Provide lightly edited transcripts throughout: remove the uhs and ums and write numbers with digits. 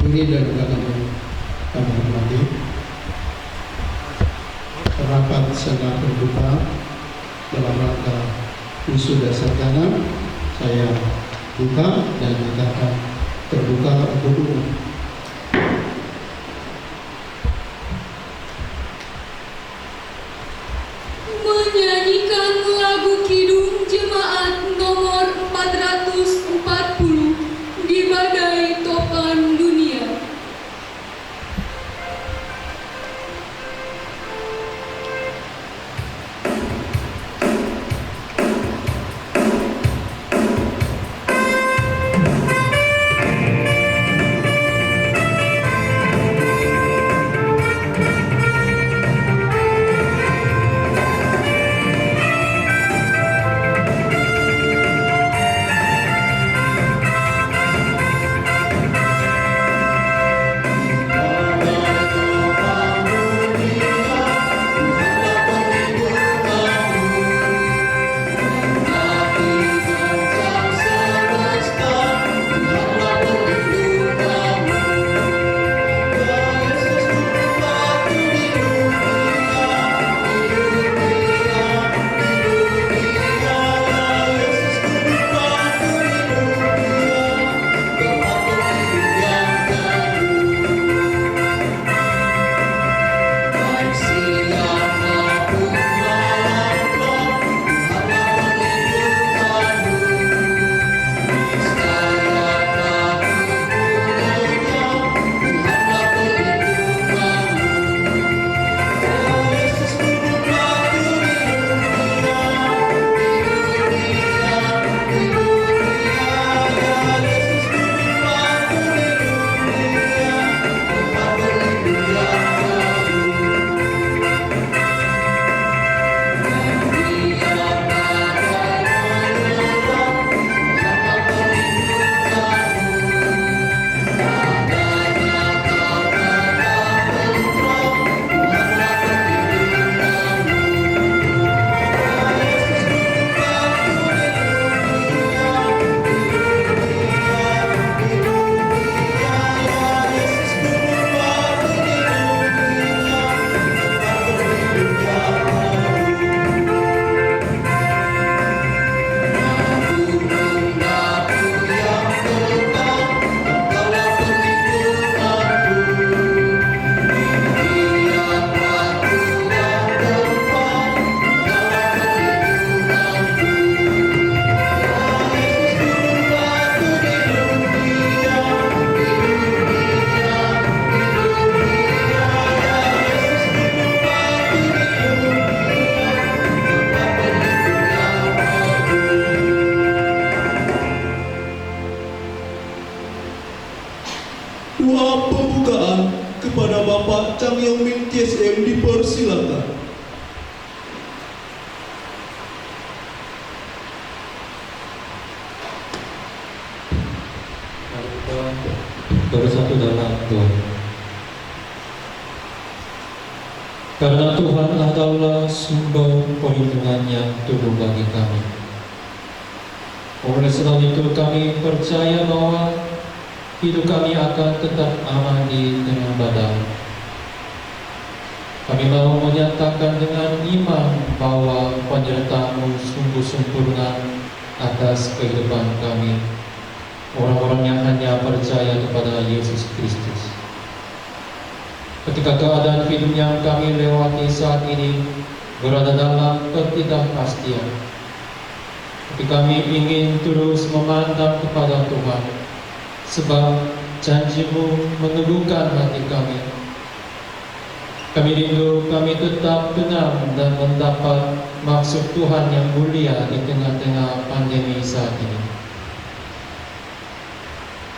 Ini dan belakang kami hormati rapat senat terbuka dalam rangka wisuda sarjana. Saya buka dan kita akan terbuka untuk umum. Menyanyikan lagu Kidung Jemaat nomor 440 di Badai Topan Dunia. Doa pembukaan kepada Bapak Chang Yong Min TSM dipersilakan. Mari kita bersatu dalam doa. Karena Tuhan adalah sumber perlindungan yang turun bagi kami. Oleh sebab itu kami percaya bahwa hidup kami akan tetap aman di tengah badai. Kami mau menyatakan dengan iman bahwa penyertaan-Mu sungguh sempurna atas kehidupan kami, orang-orang yang hanya percaya kepada Yesus Kristus. Ketika keadaan hidup yang kami lewati saat ini berada dalam ketidakpastian, tapi kami ingin terus memandang kepada Tuhan, sebab janji-Mu meneguhkan hati kami. Kami rindu kami tetap tenang dan mendapat maksud Tuhan yang mulia di tengah-tengah pandemi saat ini.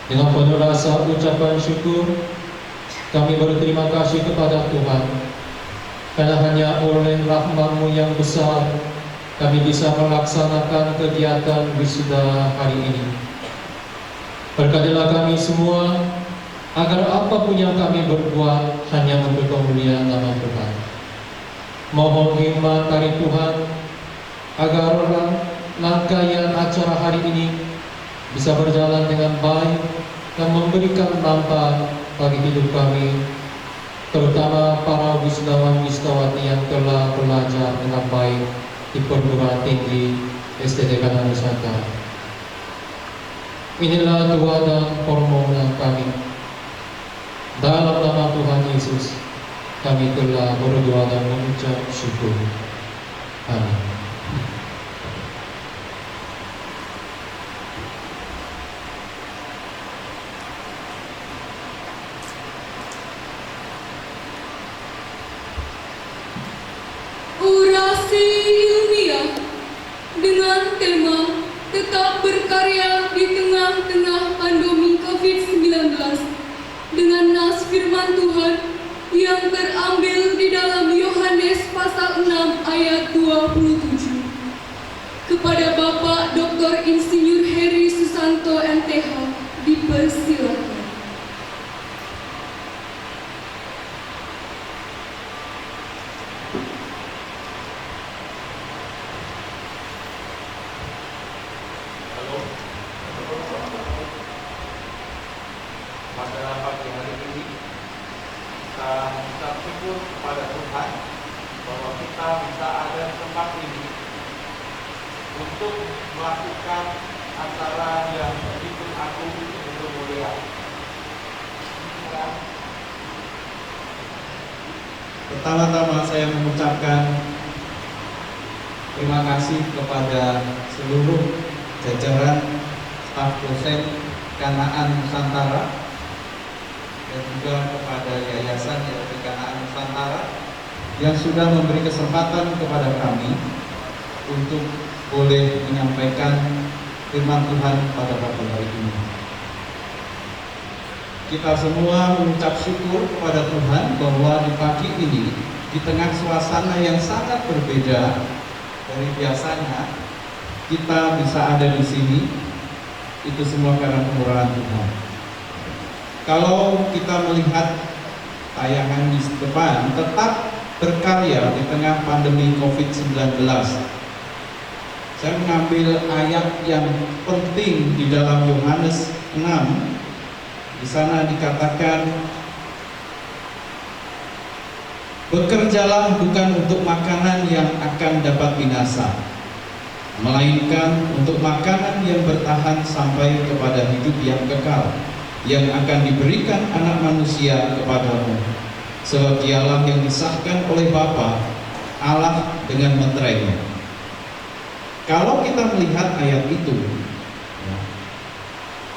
Dengan penuh rasa ucapan syukur, kami berterima kasih kepada Tuhan, karena hanya oleh rahmat-Mu yang besar, kami bisa melaksanakan kegiatan wisuda hari ini. Berkatilah kami semua, agar apapun yang kami berbuat hanya untuk kemuliaan nama Tuhan. Mohon hikmat dari Tuhan, agar rangkaian acara hari ini bisa berjalan dengan baik dan memberikan manfaat bagi hidup kami, terutama para wisdawan-wisdawati yang telah belajar dengan baik di perguruan tinggi STT Kanan Nusantara. Inilah doa dan permohonan kami. Dalam nama Tuhan Yesus, kami telah berdoa dan mengucap syukur. Amin. Orasi ilmiah dengan tema tetap berkarya di tengah-tengah pandemi COVID-19 dengan nas firman Tuhan yang terambil di dalam Yohanes pasal 6 ayat 27. Kepada Bapak Dr. Insinyur Heri Susanto MTH dipersilakan. Pada pagi hari ini kita mengucap syukur kepada Tuhan bahwa kita bisa ada di tempat ini untuk melakukan acara yang begitu agung untuk mulia. Pertama-tama saya mengucapkan terima kasih kepada seluruh jajaran staf dosen Kanaan Nusantara dan juga kepada Yayasan YLB Kanaan Nusantara yang sudah memberi kesempatan kepada kami untuk boleh menyampaikan firman Tuhan pada pagi hari ini. Kita semua mengucap syukur kepada Tuhan bahwa di pagi ini, di tengah suasana yang sangat berbeda dari biasanya, kita bisa ada di sini. Itu semua karena kemurahan Tuhan. Kalau kita melihat tayangan di depan, tetap berkarya di tengah pandemi COVID-19. Saya mengambil ayat yang penting di dalam Yohanes 6. Di sana dikatakan, bekerjalah bukan untuk makanan yang akan dapat binasa, melainkan untuk makanan yang bertahan sampai kepada hidup yang kekal, yang akan diberikan Anak Manusia kepadamu. Sebab dialah yang disahkan oleh Bapa, Allah dengan meterainya. Kalau kita melihat ayat itu,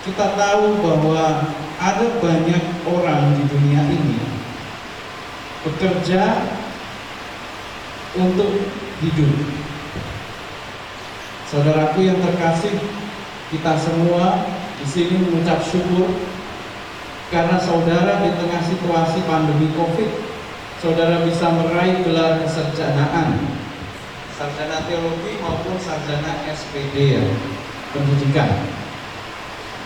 kita tahu bahwa ada banyak orang di dunia ini bekerja untuk hidup. Saudaraku yang terkasih, kita semua di sini mengucap syukur karena saudara di tengah situasi pandemi COVID, saudara bisa meraih gelar kesarjanaan, sarjana teologi maupun sarjana SPD ya, pendidikan.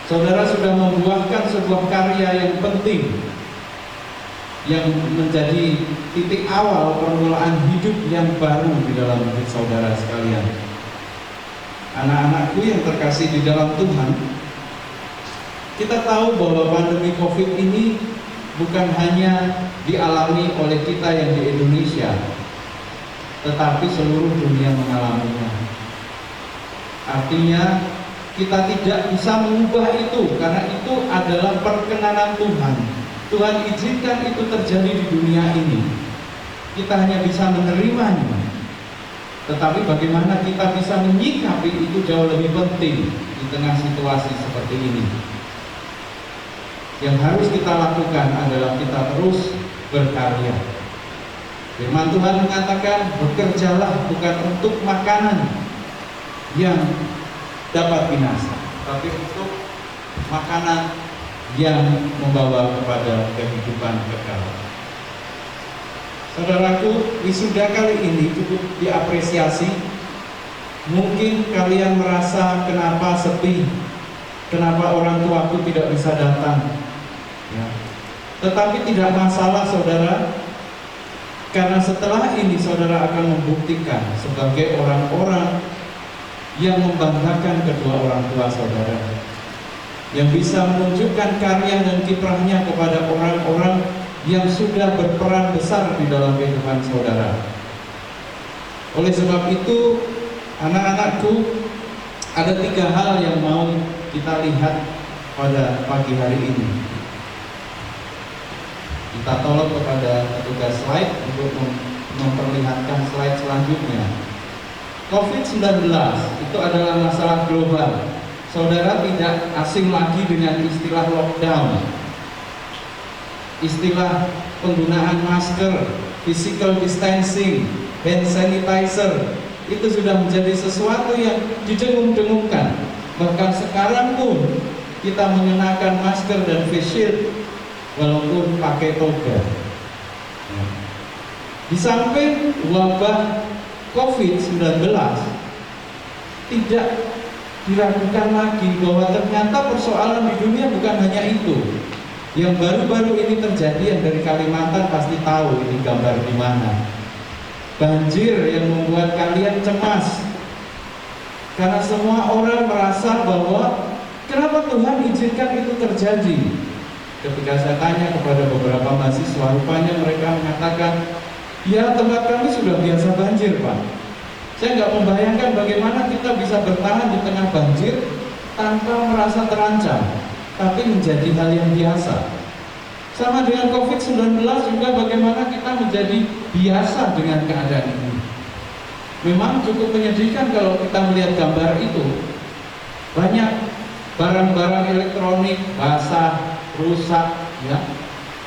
Saudara sudah membuahkan sebuah karya yang penting yang menjadi titik awal permulaan hidup yang baru di dalam hidup saudara sekalian. Anak-anakku yang terkasih di dalam Tuhan, kita tahu bahwa pandemi COVID ini bukan hanya dialami oleh kita yang di Indonesia, tetapi seluruh dunia mengalaminya. Artinya kita tidak bisa mengubah itu, karena itu adalah perkenanan Tuhan. Tuhan izinkan itu terjadi di dunia ini. Kita hanya bisa menerimanya. Tetapi bagaimana kita bisa menyikapi itu jauh lebih penting di tengah situasi seperti ini. Yang harus kita lakukan adalah kita terus berkarya. Firman Tuhan mengatakan, bekerjalah bukan untuk makanan yang dapat binasa, tapi untuk makanan yang membawa kepada kehidupan kekal. Saudaraku, wisuda kali ini cukup diapresiasi. Mungkin kalian merasa kenapa sepi, kenapa orang tuaku tidak bisa datang ya. Tetapi tidak masalah saudara, karena setelah ini saudara akan membuktikan sebagai orang-orang yang membanggakan kedua orang tua saudara. yang bisa menunjukkan karya dan kiprahnya kepada orang-orang yang sudah berperan besar di dalam kehidupan saudara. Oleh sebab itu, anak-anakku, ada 3 hal yang mau kita lihat pada pagi hari ini. Kita tolong kepada petugas slide untuk memperlihatkan slide selanjutnya. COVID-19 itu adalah masalah global. Saudara tidak asing lagi dengan istilah lockdown, istilah penggunaan masker, physical distancing, hand sanitizer. Itu sudah menjadi sesuatu yang didengung-dengungkan. Bahkan sekarang pun kita mengenakan masker dan face shield walaupun pakai toga. Di samping wabah COVID-19, tidak diragukan lagi bahwa ternyata persoalan di dunia bukan hanya itu. Yang baru-baru ini terjadi, yang dari Kalimantan pasti tahu ini gambar di mana. Banjir yang membuat kalian cemas karena semua orang merasa bahwa kenapa Tuhan izinkan itu terjadi. Ketika saya tanya kepada beberapa mahasiswa, rupanya mereka mengatakan, ya tempat kami sudah biasa banjir Pak. Saya nggak membayangkan bagaimana kita bisa bertahan di tengah banjir tanpa merasa terancam, tapi menjadi hal yang biasa. Sama dengan COVID-19 juga, bagaimana kita menjadi biasa dengan keadaan ini. Memang cukup menyedihkan kalau kita melihat gambar itu. Banyak barang-barang elektronik basah, rusak, ya.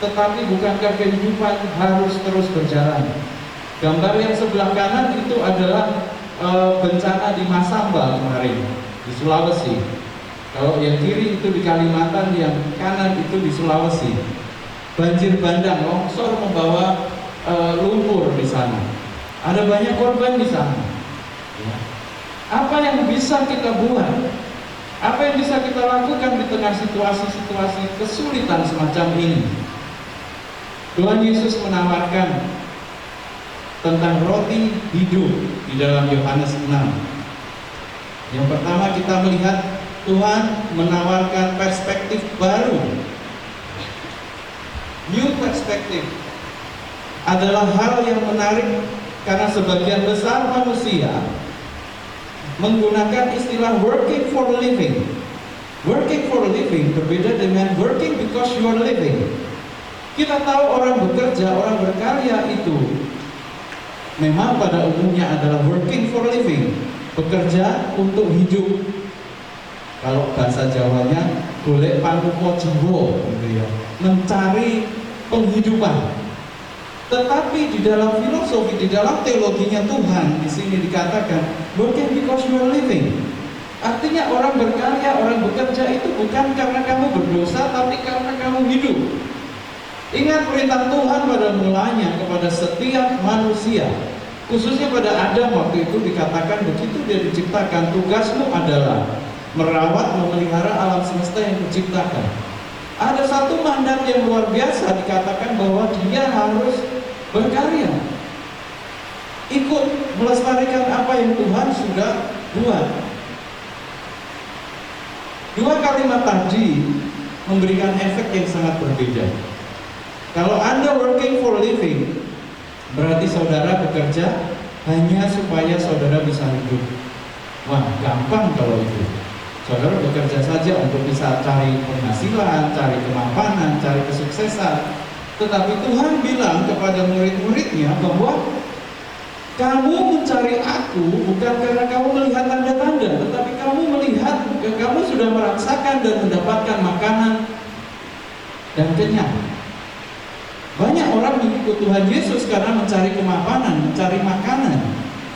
Tetapi bukankah kehidupan harus terus berjalan? Gambar yang sebelah kanan itu adalah bencana di Masamba kemarin di Sulawesi. Kalau yang kiri itu di Kalimantan, yang kanan itu di Sulawesi. Banjir bandang, longsor membawa lumpur di sana. Ada banyak korban di sana. Ya. Apa yang bisa kita buat? Apa yang bisa kita lakukan di tengah situasi-situasi kesulitan semacam ini? Tuhan Yesus menawarkan tentang roti hidup di dalam Yohanes 6. Yang pertama kita melihat Tuhan menawarkan perspektif baru. New perspective adalah hal yang menarik karena sebagian besar manusia menggunakan istilah working for a living. Working for a living berbeda dengan working because you are living. Kita tahu orang bekerja, orang berkarya itu memang pada umumnya adalah working for a living, bekerja untuk hidup. Kalau bahasa Jawanya golek panuko jiwa, gitu ya, mencari penghidupan. Tetapi di dalam filosofi, di dalam teologinya Tuhan, di sini dikatakan working because you are living. Artinya orang berkarya, orang bekerja itu bukan karena kamu berdosa, tapi karena kamu hidup. Ingat perintah Tuhan pada mulanya kepada setiap manusia, khususnya pada Adam waktu itu dikatakan begitu dia diciptakan, tugasmu adalah merawat, memelihara alam semesta yang diciptakan. Ada satu mandat yang luar biasa dikatakan bahwa dia harus berkarya, ikut melestarikan apa yang Tuhan sudah buat. Dua kalimat tadi memberikan efek yang sangat berbeda. Kalau Anda working for living, berarti saudara bekerja hanya supaya saudara bisa hidup. Wah, gampang kalau itu. Saudara bekerja saja untuk bisa cari penghasilan, cari kemapanan, cari kesuksesan. Tetapi Tuhan bilang kepada murid-muridnya bahwa kamu mencari aku bukan karena kamu melihat tanda-tanda, tetapi kamu melihat, kamu sudah merasakan dan mendapatkan makanan dan kenyang. Banyak orang mengikut Tuhan Yesus karena mencari kemapanan, mencari makanan,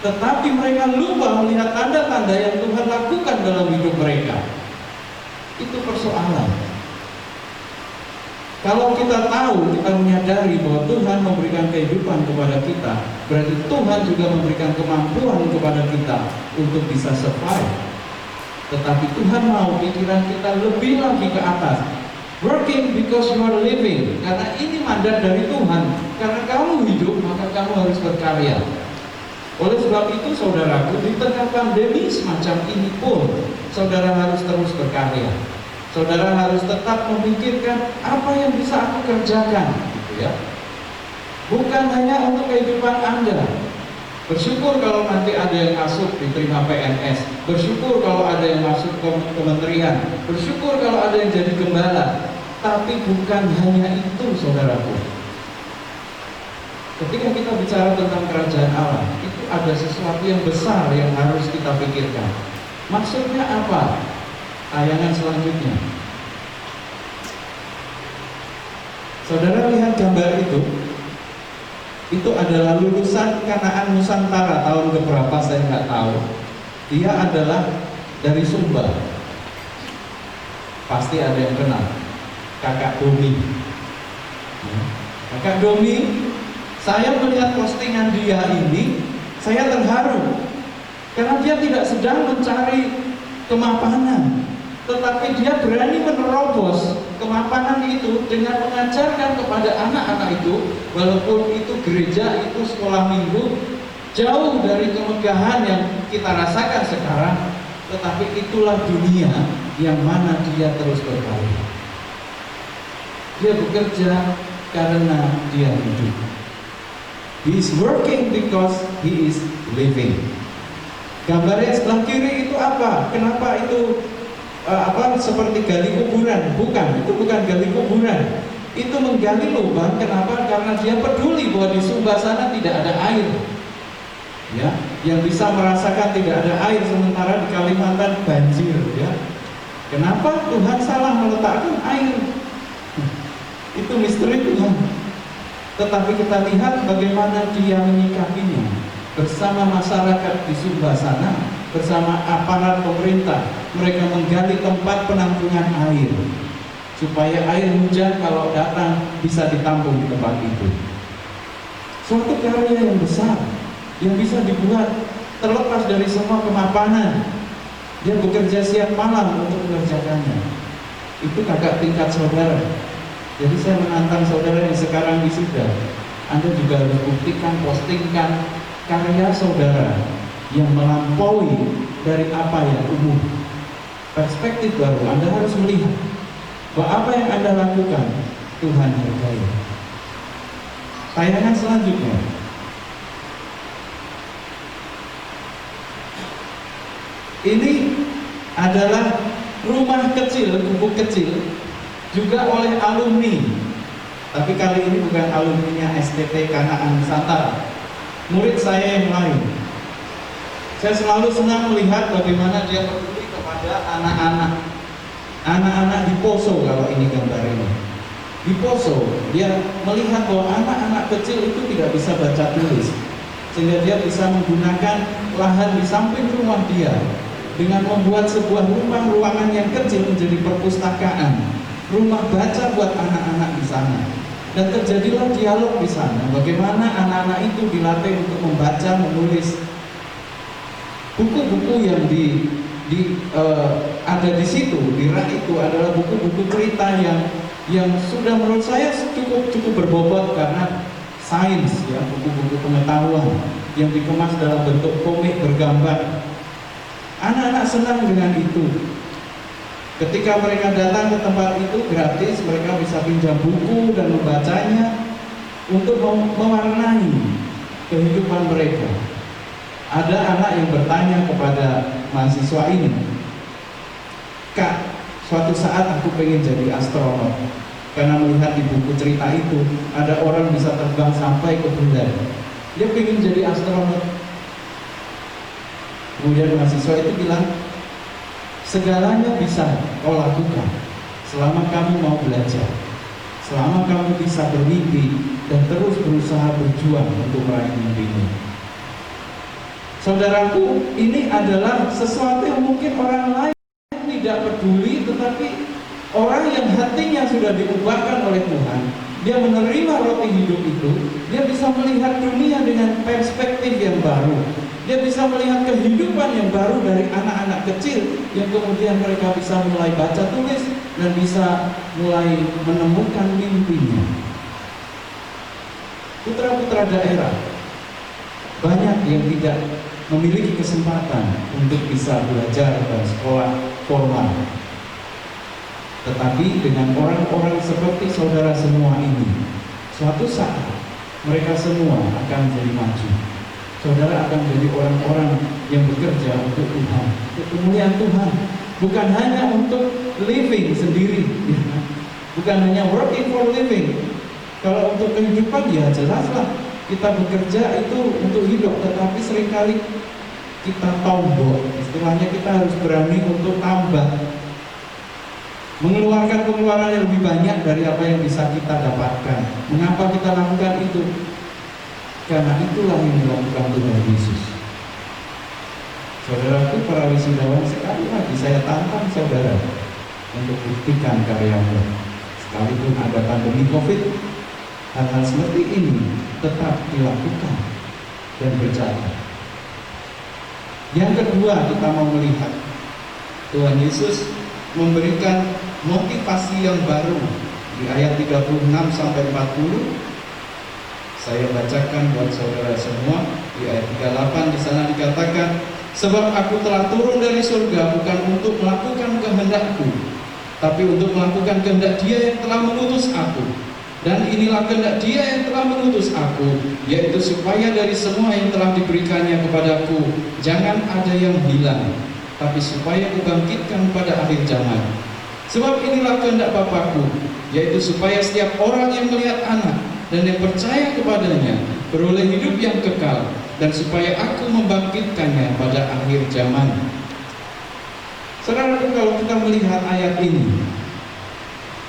tetapi mereka lupa melihat tanda-tanda yang Tuhan lakukan dalam hidup mereka. Itu persoalan. Kalau kita tahu, kita menyadari bahwa Tuhan memberikan kehidupan kepada kita, berarti Tuhan juga memberikan kemampuan kepada kita untuk bisa survive. Tetapi Tuhan mau pikiran kita lebih lagi ke atas. Working because you are living. Karena ini mandat dari Tuhan. Karena kamu hidup, maka kamu harus berkarya. Oleh sebab itu saudaraku, di tengah pandemi semacam ini pun saudara harus terus berkarya. Saudara harus tetap memikirkan apa yang bisa aku kerjakan, gitu ya. Bukan hanya untuk kehidupan Anda. Bersyukur kalau nanti ada yang masuk diterima PNS. Bersyukur kalau ada yang masuk ke kementerian. Bersyukur kalau ada yang jadi gembala. Tapi bukan hanya itu, saudaraku. Ketika kita bicara tentang kerajaan Allah, itu ada sesuatu yang besar yang harus kita pikirkan. Maksudnya apa? Tayangan selanjutnya. Saudara lihat gambar itu. Itu adalah lulusan Kanaan Nusantara tahun keberapa saya nggak tahu. Dia adalah dari Sumba. Pasti ada yang kenal. Kakak Domi. Kakak Domi, saya melihat postingan dia ini, saya terharu. Karena dia tidak sedang mencari kemapanan, tetapi dia berani menerobos kemapanan itu dengan mengajarkan kepada anak-anak itu, walaupun itu gereja, itu sekolah minggu, jauh dari kemegahan yang kita rasakan sekarang, tetapi itulah dunia yang mana dia terus berkarya. Dia bekerja karena dia hidup. He is working because he is living. Gambarnya sebelah kiri itu apa? Kenapa itu seperti gali kuburan? Bukan, itu bukan gali kuburan. Itu menggali lubang. Kenapa? Karena dia peduli bahwa di Sumba sana tidak ada air. Ya, yang bisa merasakan tidak ada air, sementara di Kalimantan banjir. Ya, kenapa Tuhan salah meletakkan air? Itu misteri Tuhan. Tetapi kita lihat bagaimana dia menyikapinya bersama masyarakat di Sumba sana. Bersama aparat pemerintah, mereka menggali tempat penampungan air supaya air hujan kalau datang bisa ditampung di tempat itu. Suatu karya yang besar yang bisa dibuat terlepas dari semua kemapanan. Dia bekerja siang malam untuk mengerjakannya. Itu kakak tingkat saudara. Jadi saya menantang saudara yang sekarang wisuda, Anda juga harus buktikan, postingkan karya saudara yang melampaui dari apa yang umum. Perspektif baru. Anda harus melihat bahwa apa yang Anda lakukan Tuhan hargai. Tayangan selanjutnya. Ini adalah rumah kecil, gubuk kecil, juga oleh alumni. Tapi kali ini bukan alumninya STT Kanaan Nusantara, murid saya yang lain. Saya selalu senang melihat bagaimana dia peduli kepada anak-anak di Poso. Kalau ini gambar ini di Poso, dia melihat bahwa anak-anak kecil itu tidak bisa baca tulis, sehingga dia bisa menggunakan lahan di samping rumah dia dengan membuat sebuah ruangan yang kecil menjadi perpustakaan, rumah baca buat anak-anak di sana. Dan terjadilah dialog di sana, bagaimana anak-anak itu dilatih untuk membaca, menulis. Buku-buku yang ada di situ, di rak itu adalah buku-buku cerita yang sudah menurut saya cukup berbobot karena sains, ya, buku-buku pengetahuan yang dikemas dalam bentuk komik bergambar. Anak-anak senang dengan itu. Ketika mereka datang ke tempat itu gratis, mereka bisa pinjam buku dan membacanya untuk mewarnai kehidupan mereka. Ada anak yang bertanya kepada mahasiswa ini, "Kak, suatu saat aku pengen jadi astronot karena melihat di buku cerita itu ada orang bisa terbang sampai ke bulan. Dia pengen jadi astronot." Kemudian mahasiswa itu bilang, "Segalanya bisa kau lakukan selama kamu mau belajar, selama kamu bisa bermimpi dan terus berusaha berjuang untuk meraih mimpimu." Saudaraku, ini adalah sesuatu yang mungkin orang lain tidak peduli, tetapi orang yang hatinya sudah diubahkan oleh Tuhan, dia menerima roti hidup itu, dia bisa melihat dunia dengan perspektif yang baru. Dia bisa melihat kehidupan yang baru dari anak-anak kecil yang kemudian mereka bisa mulai baca tulis dan bisa mulai menemukan mimpinya. Putra-putra daerah banyak yang tidak memiliki kesempatan untuk bisa belajar dan sekolah formal. Tetapi dengan orang-orang seperti saudara semua ini, suatu saat mereka semua akan menjadi maju. Saudara akan menjadi orang-orang yang bekerja untuk Tuhan, untuk kemuliaan Tuhan. Bukan hanya untuk living sendiri, bukan hanya working for living. Kalau untuk kehidupan ya jelaslah kita bekerja itu untuk hidup, tetapi seringkali kita tombol, istilahnya kita harus berani untuk tambah, mengeluarkan pengeluaran yang lebih banyak dari apa yang bisa kita dapatkan. Mengapa kita lakukan itu? Karena itulah yang dilakukan Tuhan Yesus. Saudaraku, para wisudawan, sekali lagi saya tantang saudara untuk buktikan karyamu. Sekalipun ada pandemi COVID, hal-hal seperti ini tetap dilakukan dan berjalan. Yang kedua, kita mau melihat Tuhan Yesus memberikan motivasi yang baru di ayat 36 sampai 40. Saya bacakan buat saudara semua. Di ayat 38 di sana dikatakan, sebab aku telah turun dari surga bukan untuk melakukan kehendakku, tapi untuk melakukan kehendak Dia yang telah mengutus aku. Dan inilah kehendak Dia yang telah mengutus aku, yaitu supaya dari semua yang telah diberikannya kepadaku jangan ada yang hilang, tapi supaya kubangkitkan pada akhir zaman. Sebab inilah kehendak Bapa-Ku, yaitu supaya setiap orang yang melihat Anak dan yang percaya kepadanya beroleh hidup yang kekal, dan supaya aku membangkitkannya pada akhir zaman. Saudara, kalau kita melihat ayat ini,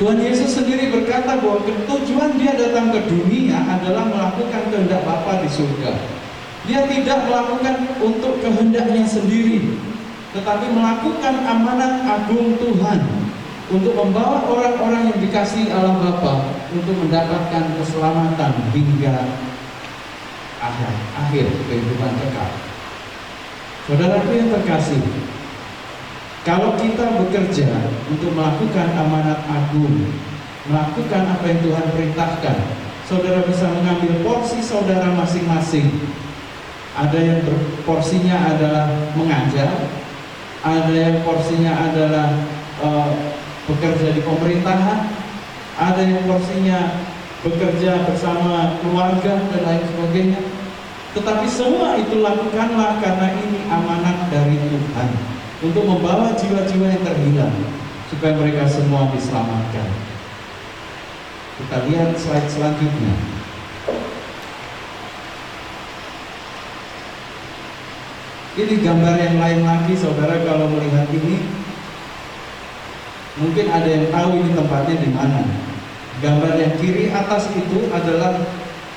Tuhan Yesus sendiri berkata bahwa tujuan Dia datang ke dunia adalah melakukan kehendak Bapa di surga. Dia tidak melakukan untuk kehendaknya sendiri, tetapi melakukan amanat agung Tuhan untuk membawa orang-orang yang dikasihi Allah Bapa untuk mendapatkan keselamatan hingga akhir kehidupan kekal. Saudaraku yang terkasih, kalau kita bekerja untuk melakukan amanat agung, melakukan apa yang Tuhan perintahkan, saudara bisa mengambil porsi saudara masing-masing. Ada yang porsinya adalah mengajar, ada yang porsinya adalah bekerja di pemerintahan, ada yang porsinya bekerja bersama keluarga dan lain sebagainya. Tetapi semua itu lakukanlah karena ini amanat dari Tuhan untuk membawa jiwa-jiwa yang terhilang supaya mereka semua diselamatkan. Kita lihat slide selanjutnya. Ini gambar yang lain lagi, saudara. Kalau melihat ini, mungkin ada yang tahu ini tempatnya di mana. Gambar yang kiri atas itu adalah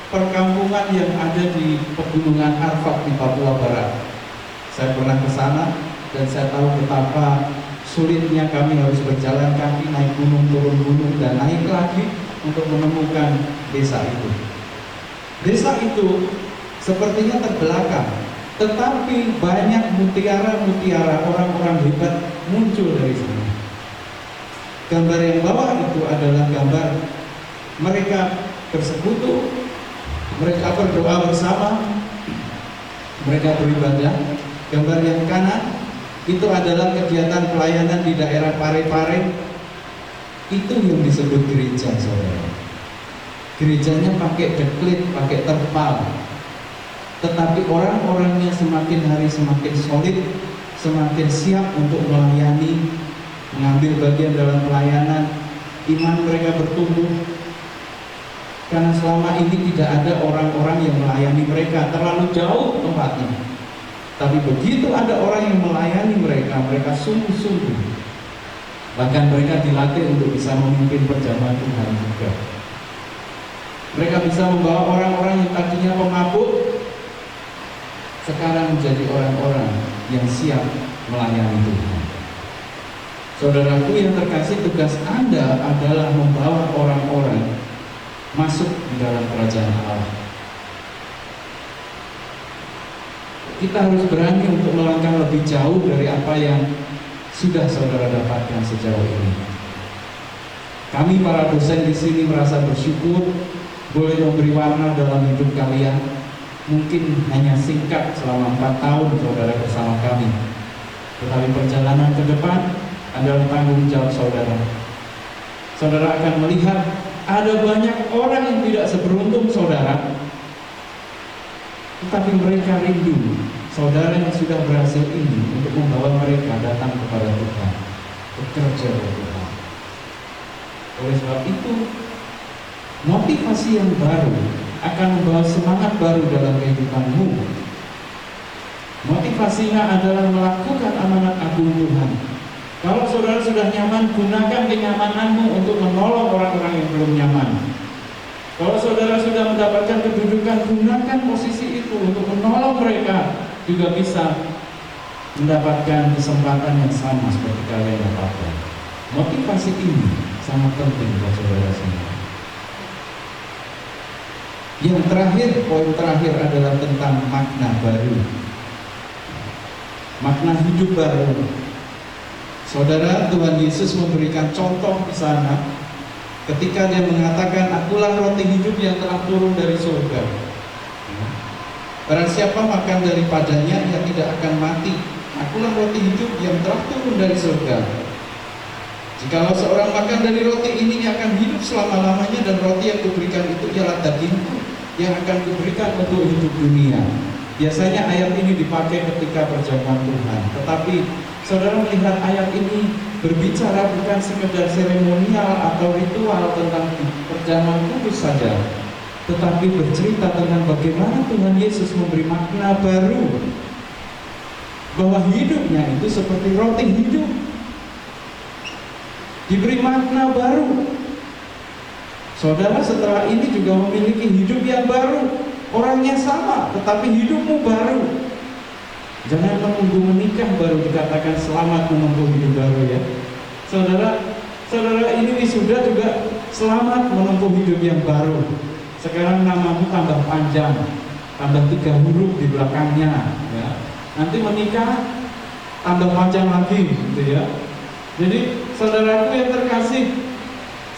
perkampungan yang ada di pegunungan Arfak di Papua Barat. Saya pernah ke sana dan saya tahu betapa sulitnya kami harus berjalan kaki, naik gunung, turun gunung, dan naik lagi untuk menemukan desa itu. Desa itu sepertinya terbelakang, tetapi banyak mutiara-mutiara orang-orang hebat muncul dari sana. Gambar yang bawah itu adalah gambar mereka bersekutu, mereka berdoa bersama, mereka beribadah. Gambar yang kanan itu adalah kegiatan pelayanan di daerah Pare-Pare. Itu yang disebut gereja, saudara. Gerejanya pakai deklit, pakai terpal, tetapi orang-orangnya semakin hari semakin solid, semakin siap untuk melayani, mengambil bagian dalam pelayanan. Iman mereka bertumbuh karena selama ini tidak ada orang-orang yang melayani mereka, terlalu jauh tempatnya. Tapi begitu ada orang yang melayani mereka, mereka sungguh-sungguh. Bahkan mereka dilatih untuk bisa memimpin perjamuan Tuhan juga. Mereka bisa membawa orang-orang yang tadinya pemabuk sekarang menjadi orang-orang yang siap melayani Tuhan. Saudaraku yang terkasih, tugas Anda adalah membawa orang-orang masuk di dalam kerajaan Allah. Kita harus berani untuk melangkah lebih jauh dari apa yang sudah saudara dapatkan sejauh ini. Kami para dosen di sini merasa bersyukur boleh memberi warna dalam hidup kalian. Mungkin hanya singkat selama 4 tahun saudara bersama kami, tetapi perjalanan ke depan adalah tanggung jawab saudara. saudara akan melihat ada banyak orang yang tidak seberuntung saudara, tetapi mereka rindu saudara yang sudah berhasil ini untuk membawa mereka datang kepada Tuhan, bekerja untuk Tuhan. Oleh sebab itu, motivasi yang baru akan membawa semangat baru dalam kehidupanmu. Motivasinya adalah melakukan amanat agung Tuhan. Kalau saudara sudah nyaman, gunakan kenyamananmu untuk menolong orang-orang yang belum nyaman. Kalau saudara sudah mendapatkan kedudukan, gunakan posisi itu untuk menolong mereka juga bisa mendapatkan kesempatan yang sama seperti kalian dapatkan. Motivasi ini sangat penting buat saudara semua. Yang terakhir, poin terakhir adalah tentang makna baru. Makna hidup baru. Saudara, Tuhan Yesus memberikan contoh di sana ketika dia mengatakan, "Akulah roti hidup yang telah turun dari surga. Barang siapa makan daripadanya, ia tidak akan mati. Akulah roti hidup yang telah turun dari surga. Jikalau seorang makan dari roti ini, ia akan hidup selama-lamanya, dan roti yang kuberikan itu ialah dagingku yang akan kuberikan untuk hidup dunia." Biasanya ayat ini dipakai ketika perjamuan Tuhan, tetapi saudara melihat ayat ini berbicara bukan sekedar seremonial atau ritual tentang perjamuan kudus saja, tetapi bercerita tentang bagaimana Tuhan Yesus memberi makna baru, bahwa hidupnya itu seperti roti hidup, diberi makna baru. Saudara setelah ini juga memiliki hidup yang baru. Orangnya sama, tetapi hidupmu baru. Jangan menunggu menikah baru dikatakan selamat menempuh hidup baru ya. Saudara ini wisuda juga selamat menempuh hidup yang baru. Sekarang namamu tambah panjang, tambah 3 huruf di belakangnya ya. Nanti menikah tambah panjang lagi gitu ya. Jadi saudaraku yang terkasih,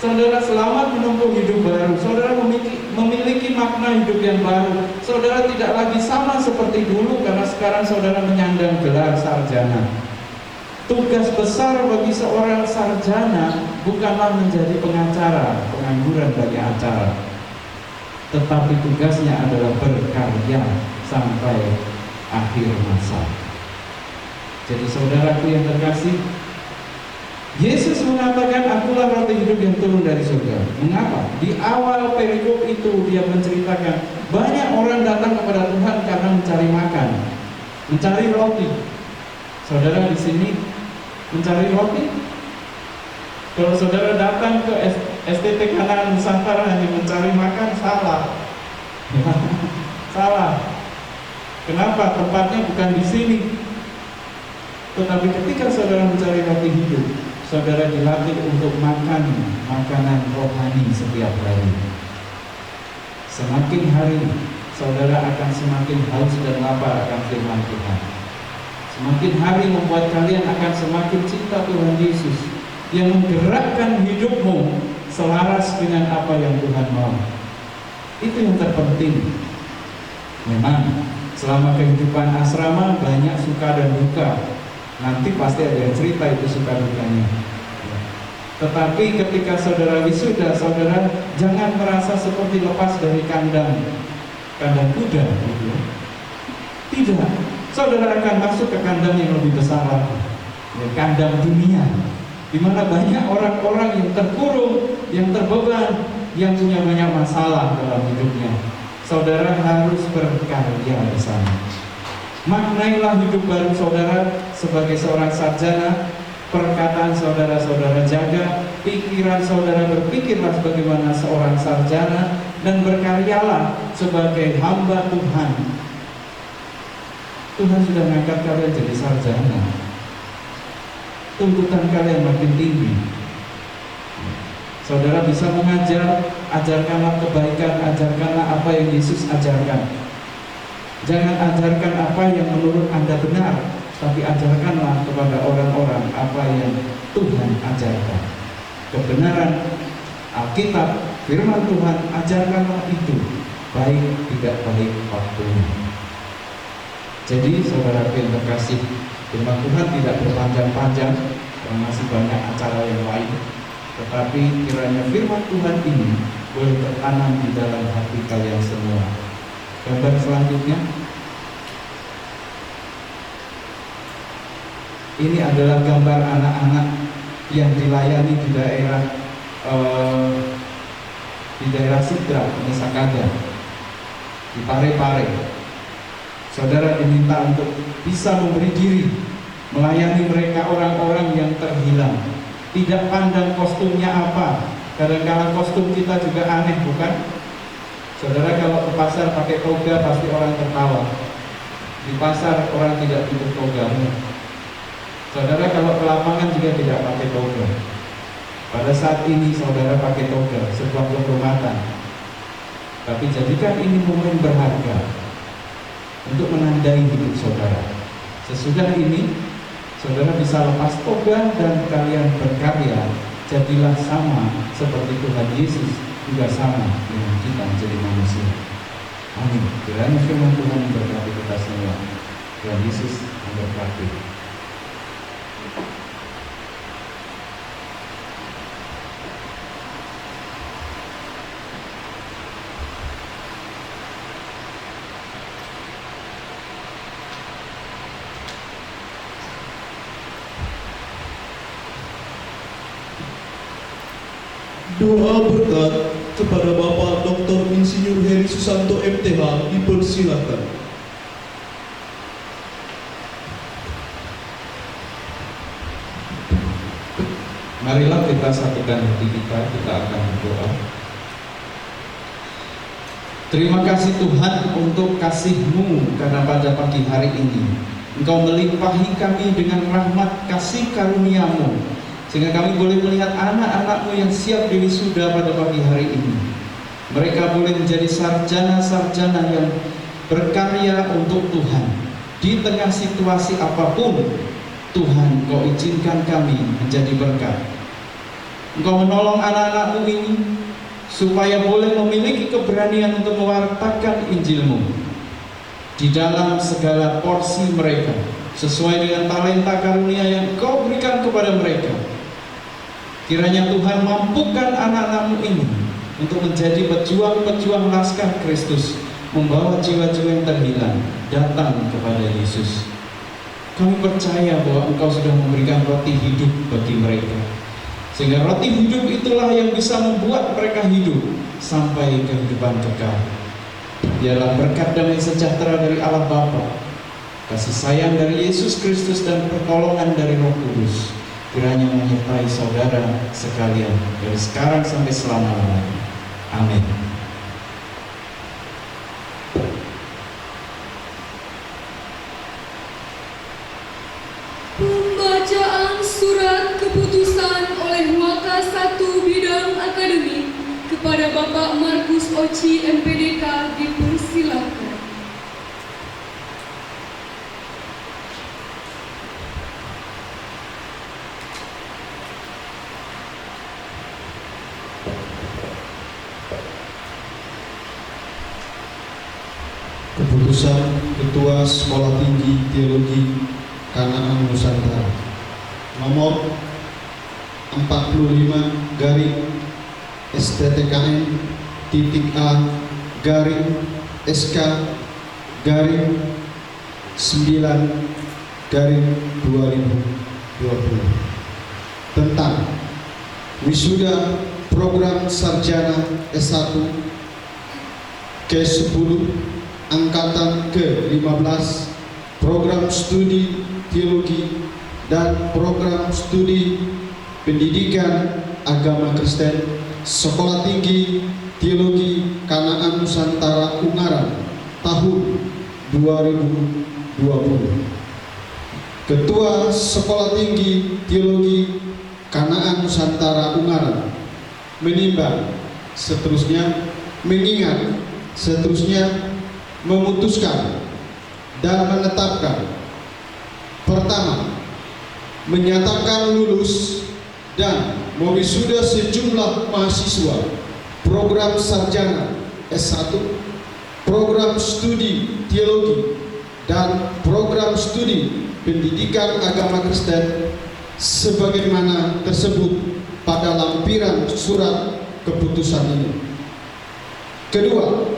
saudara selamat menempuh hidup baru. Saudara memiliki makna hidup yang baru. Saudara tidak lagi sama seperti dulu karena sekarang saudara menyandang gelar sarjana. Tugas besar bagi seorang sarjana bukanlah menjadi pengacara, pengangguran bagi acara, tetapi tugasnya adalah berkarya sampai akhir masa. Jadi saudaraku yang terkasih, Yesus mengatakan, "Akulah roti hidup yang turun dari surga." Mengapa? Di awal perikop itu dia menceritakan banyak orang datang kepada Tuhan karena mencari makan, mencari roti. Saudara di sini mencari roti? Kalau saudara datang ke STT Kanaan Nusantara hanya mencari makan, salah. Salah. Kenapa? Tempatnya bukan di sini. Tetapi ketika saudara mencari roti hidup, saudara dilatih untuk makan makanan rohani setiap hari. Semakin hari, saudara akan semakin haus dan lapar akan firman Tuhan. Semakin hari membuat kalian akan semakin cinta Tuhan Yesus, yang menggerakkan hidupmu selaras dengan apa yang Tuhan mau. Itu yang terpenting. Memang selama kehidupan asrama banyak suka dan duka. Nanti pasti ada yang cerita itu suka dukanya. Tetapi ketika saudara wisuda, saudara jangan merasa seperti lepas dari kandang kuda. Tidak, saudara akan masuk ke kandang yang lebih besar lagi, kandang dunia, di mana banyak orang-orang yang terkurung, yang terbeban, yang punya banyak masalah dalam hidupnya. Saudara harus berkarya di sana. Maknailah hidup baru saudara sebagai seorang sarjana. Perkataan saudara-saudara jaga, pikiran saudara berpikirlah sebagaimana seorang sarjana, dan berkaryalah sebagai hamba Tuhan. Tuhan sudah mengangkat kalian jadi sarjana. Tuntutan kalian makin tinggi. Saudara bisa mengajar, ajarkanlah kebaikan, ajarkanlah apa yang Yesus ajarkan. Jangan ajarkan apa yang menurut Anda benar, tapi ajarkanlah kepada orang-orang apa yang Tuhan ajarkan. Kebenaran Alkitab, firman Tuhan, ajarkanlah itu, baik tidak baik waktunya. Jadi saudara yang terkasih, firman Tuhan tidak berpanjang-panjang, karena masih banyak acara yang lain. Tetapi kiranya firman Tuhan ini boleh tertanam di dalam hati kalian semua. Gambar selanjutnya. Ini adalah gambar anak-anak yang dilayani di daerah Sidra, Nusa Kada, di Parepare. Saudara diminta untuk bisa memberi diri, melayani mereka orang-orang yang terhilang. Tidak pandang kostumnya apa. Kadang-kadang kostum kita juga aneh, bukan? Saudara kalau ke pasar pakai toga pasti orang tertawa. Di pasar orang tidak tutup toganya. Saudara kalau ke lapangan juga tidak pakai toga. Pada saat ini saudara pakai toga, sebuah kehormatan. Tapi jadikan ini momen berharga untuk menandai hidup saudara. Sesudah ini saudara bisa lepas toga dan kalian berkarya. Jadilah sama seperti Tuhan Yesus juga sama dengan kita menjadi manusia. Amin. Kiranya firman Tuhan memberkati kita semua. Tuhan Yesus memberkati. Doa berkat kepada Bapak Dr. Insinyur Heri Susanto MTH dipersilakan. Marilah kita satukan hati kita akan berdoa. Terima kasih Tuhan untuk kasih-Mu, karena pada pagi hari ini Engkau melimpahi kami dengan rahmat kasih karunia-Mu, sehingga kami boleh melihat anak-anak-Mu yang siap diwisuda pada pagi hari ini. Mereka boleh menjadi sarjana-sarjana yang berkarya untuk Tuhan. Di tengah situasi apapun, Tuhan, Kau izinkan kami menjadi berkat. Engkau menolong anak-anak-Mu ini supaya boleh memiliki keberanian untuk mewartakan Injil-Mu di dalam segala porsi mereka, sesuai dengan talenta karunia yang Kau berikan kepada mereka. Kiranya Tuhan mampukan anak-anak-Mu ini untuk menjadi pejuang-pejuang laskar Kristus, membawa jiwa-jiwa yang terhilang datang kepada Yesus. Kami percaya bahwa Engkau sudah memberikan roti hidup bagi mereka, sehingga roti hidup itulah yang bisa membuat mereka hidup sampai kehidupan kekal. Biarlah berkat damai sejahtera dari Allah Bapa, kasih sayang dari Yesus Kristus, dan pertolongan dari Roh Kudus kiranya menyertai saudara sekalian dari sekarang sampai selama-lamanya. Amin. Pembacaan surat keputusan oleh Waka 1 Bidang Akademik kepada Bapak Markus Oci MPDK dipersilakan. Keputusan Ketua Sekolah Tinggi Teologi Kanaan Nusantara nomor 45 garing STTKN .A garing SK garing 9 garing 2020 tentang wisuda program sarjana S1 ke-10 angkatan ke-15 program studi teologi dan program studi pendidikan agama Kristen Sekolah Tinggi Teologi Kanaan Nusantara Ungaran tahun 2020. Ketua Sekolah Tinggi Teologi Kanaan Nusantara Ungaran menimbang seterusnya, mengingat seterusnya, memutuskan dan menetapkan: pertama, menyatakan lulus dan mewisuda sejumlah mahasiswa program sarjana S1, program studi teologi, dan program studi pendidikan agama Kristen sebagaimana tersebut pada lampiran surat keputusan ini. Kedua,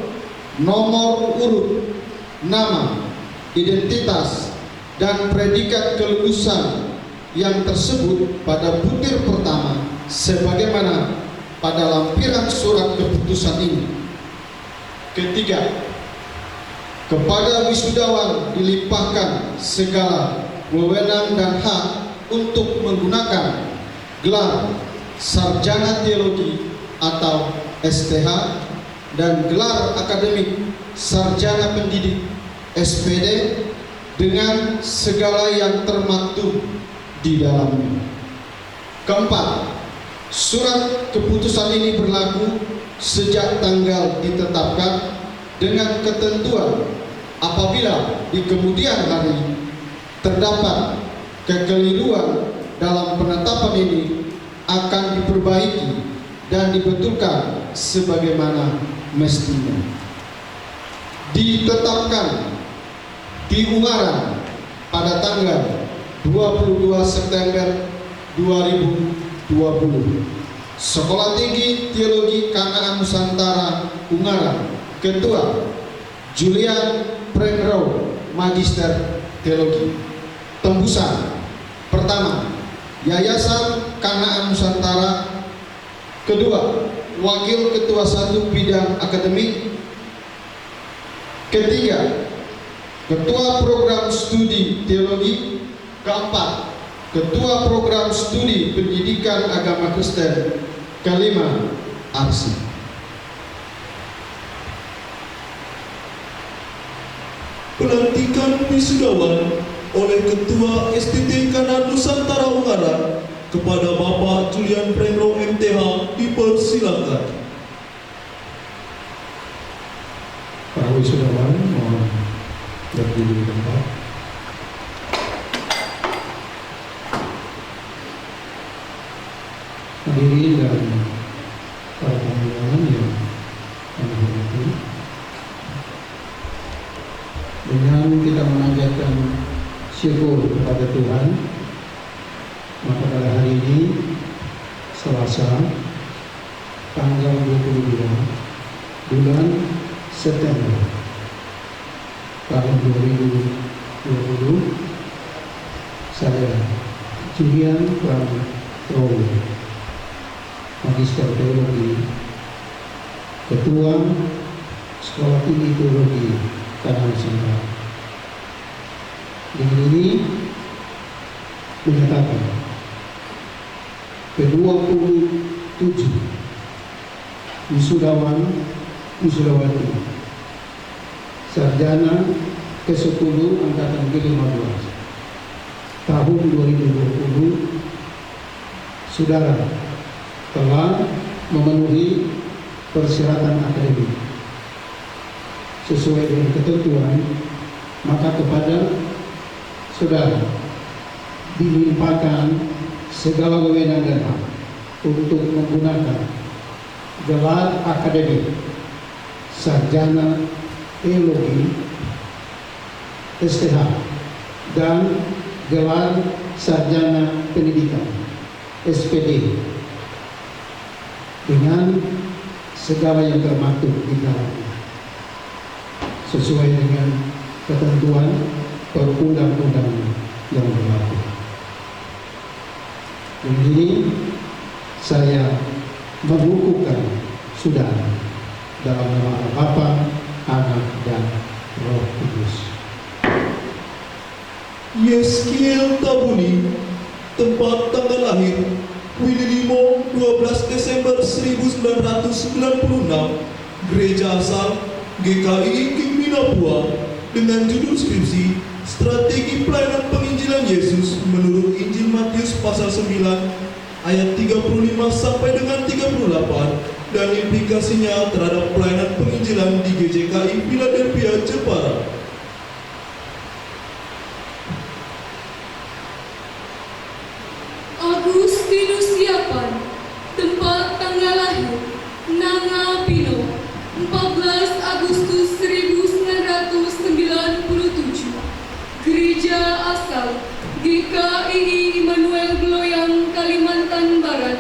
nomor urut, nama, identitas, dan predikat kelulusan yang tersebut pada butir pertama sebagaimana pada lampiran surat keputusan ini. Ketiga, kepada wisudawan dilimpahkan segala wewenang dan hak untuk menggunakan gelar sarjana teologi atau STH dan gelar akademik sarjana pendidik SPD dengan segala yang termaktub di dalamnya. Keempat, surat keputusan ini berlaku sejak tanggal ditetapkan dengan ketentuan apabila di kemudian hari terdapat kekeliruan dalam penetapan ini akan diperbaiki dan dibetulkan sebagaimana mestinya. Ditetapkan di Ungaran pada tanggal 22 September 2020. Sekolah Tinggi Teologi Kanaan Nusantara Ungaran, Ketua Julian Prenrow, Magister Teologi. Tembusan pertama, Yayasan Kanaan Nusantara. Kedua, Wakil Ketua 1 Bidang Akademik. Ketiga, Ketua Program Studi Teologi. Keempat, Ketua Program Studi Pendidikan Agama Kristen. Kelima, ARSI. Pelantikan wisudawan oleh Ketua STT Kanaan Nusantara Ungaran kepada Bapak Julian Prenrow MTH dipersilakan. Para wisudawan mohon berdiri di tempat. Hadirin dan para tamu yang kami hormati, dengan kita menanjatkan syukur kepada Tuhan, maka pada hari ini Selasa tanggal 22 bulan September tahun 2020, saya Julian Prenrow, Magister Teologi, Ketua Sekolah Tinggi Teologi Kanaan Nusantara, dengan ini menyatakan ke-27 wisudawati sarjana ke-10 angkatan ke-15 tahun 2020 saudara telah memenuhi persyaratan akademik sesuai dengan ketentuan, maka kepada saudara dilimpahkan segala wewenang dan hak untuk menggunakan gelar akademik sarjana teologi STH dan gelar sarjana pendidikan SPD dengan segala yang termaktub di dalamnya sesuai dengan ketentuan perundang-undangan yang berlaku. Ini saya mengukuhkan saudara dalam nama Bapa, Anak, dan Roh Kudus. Yeskiel Tabuni, tempat tanggal lahir Wililimo 12 Desember 1996, Gereja Asal GKI King Minapua, dengan judul skripsi Strategi Pelayanan Penginjilan Yesus menurut Injil Matius pasal 9 ayat 35 sampai dengan 38 dan implikasinya terhadap pelayanan penginjilan di GJKI Philadelphia, Jepara. Agustinus Siapan, tempat tanggal lahir Nanga Pino, 14 Agustus 1997, Gereja Asal GKI Immanuel Gloyang, Kalimantan Barat,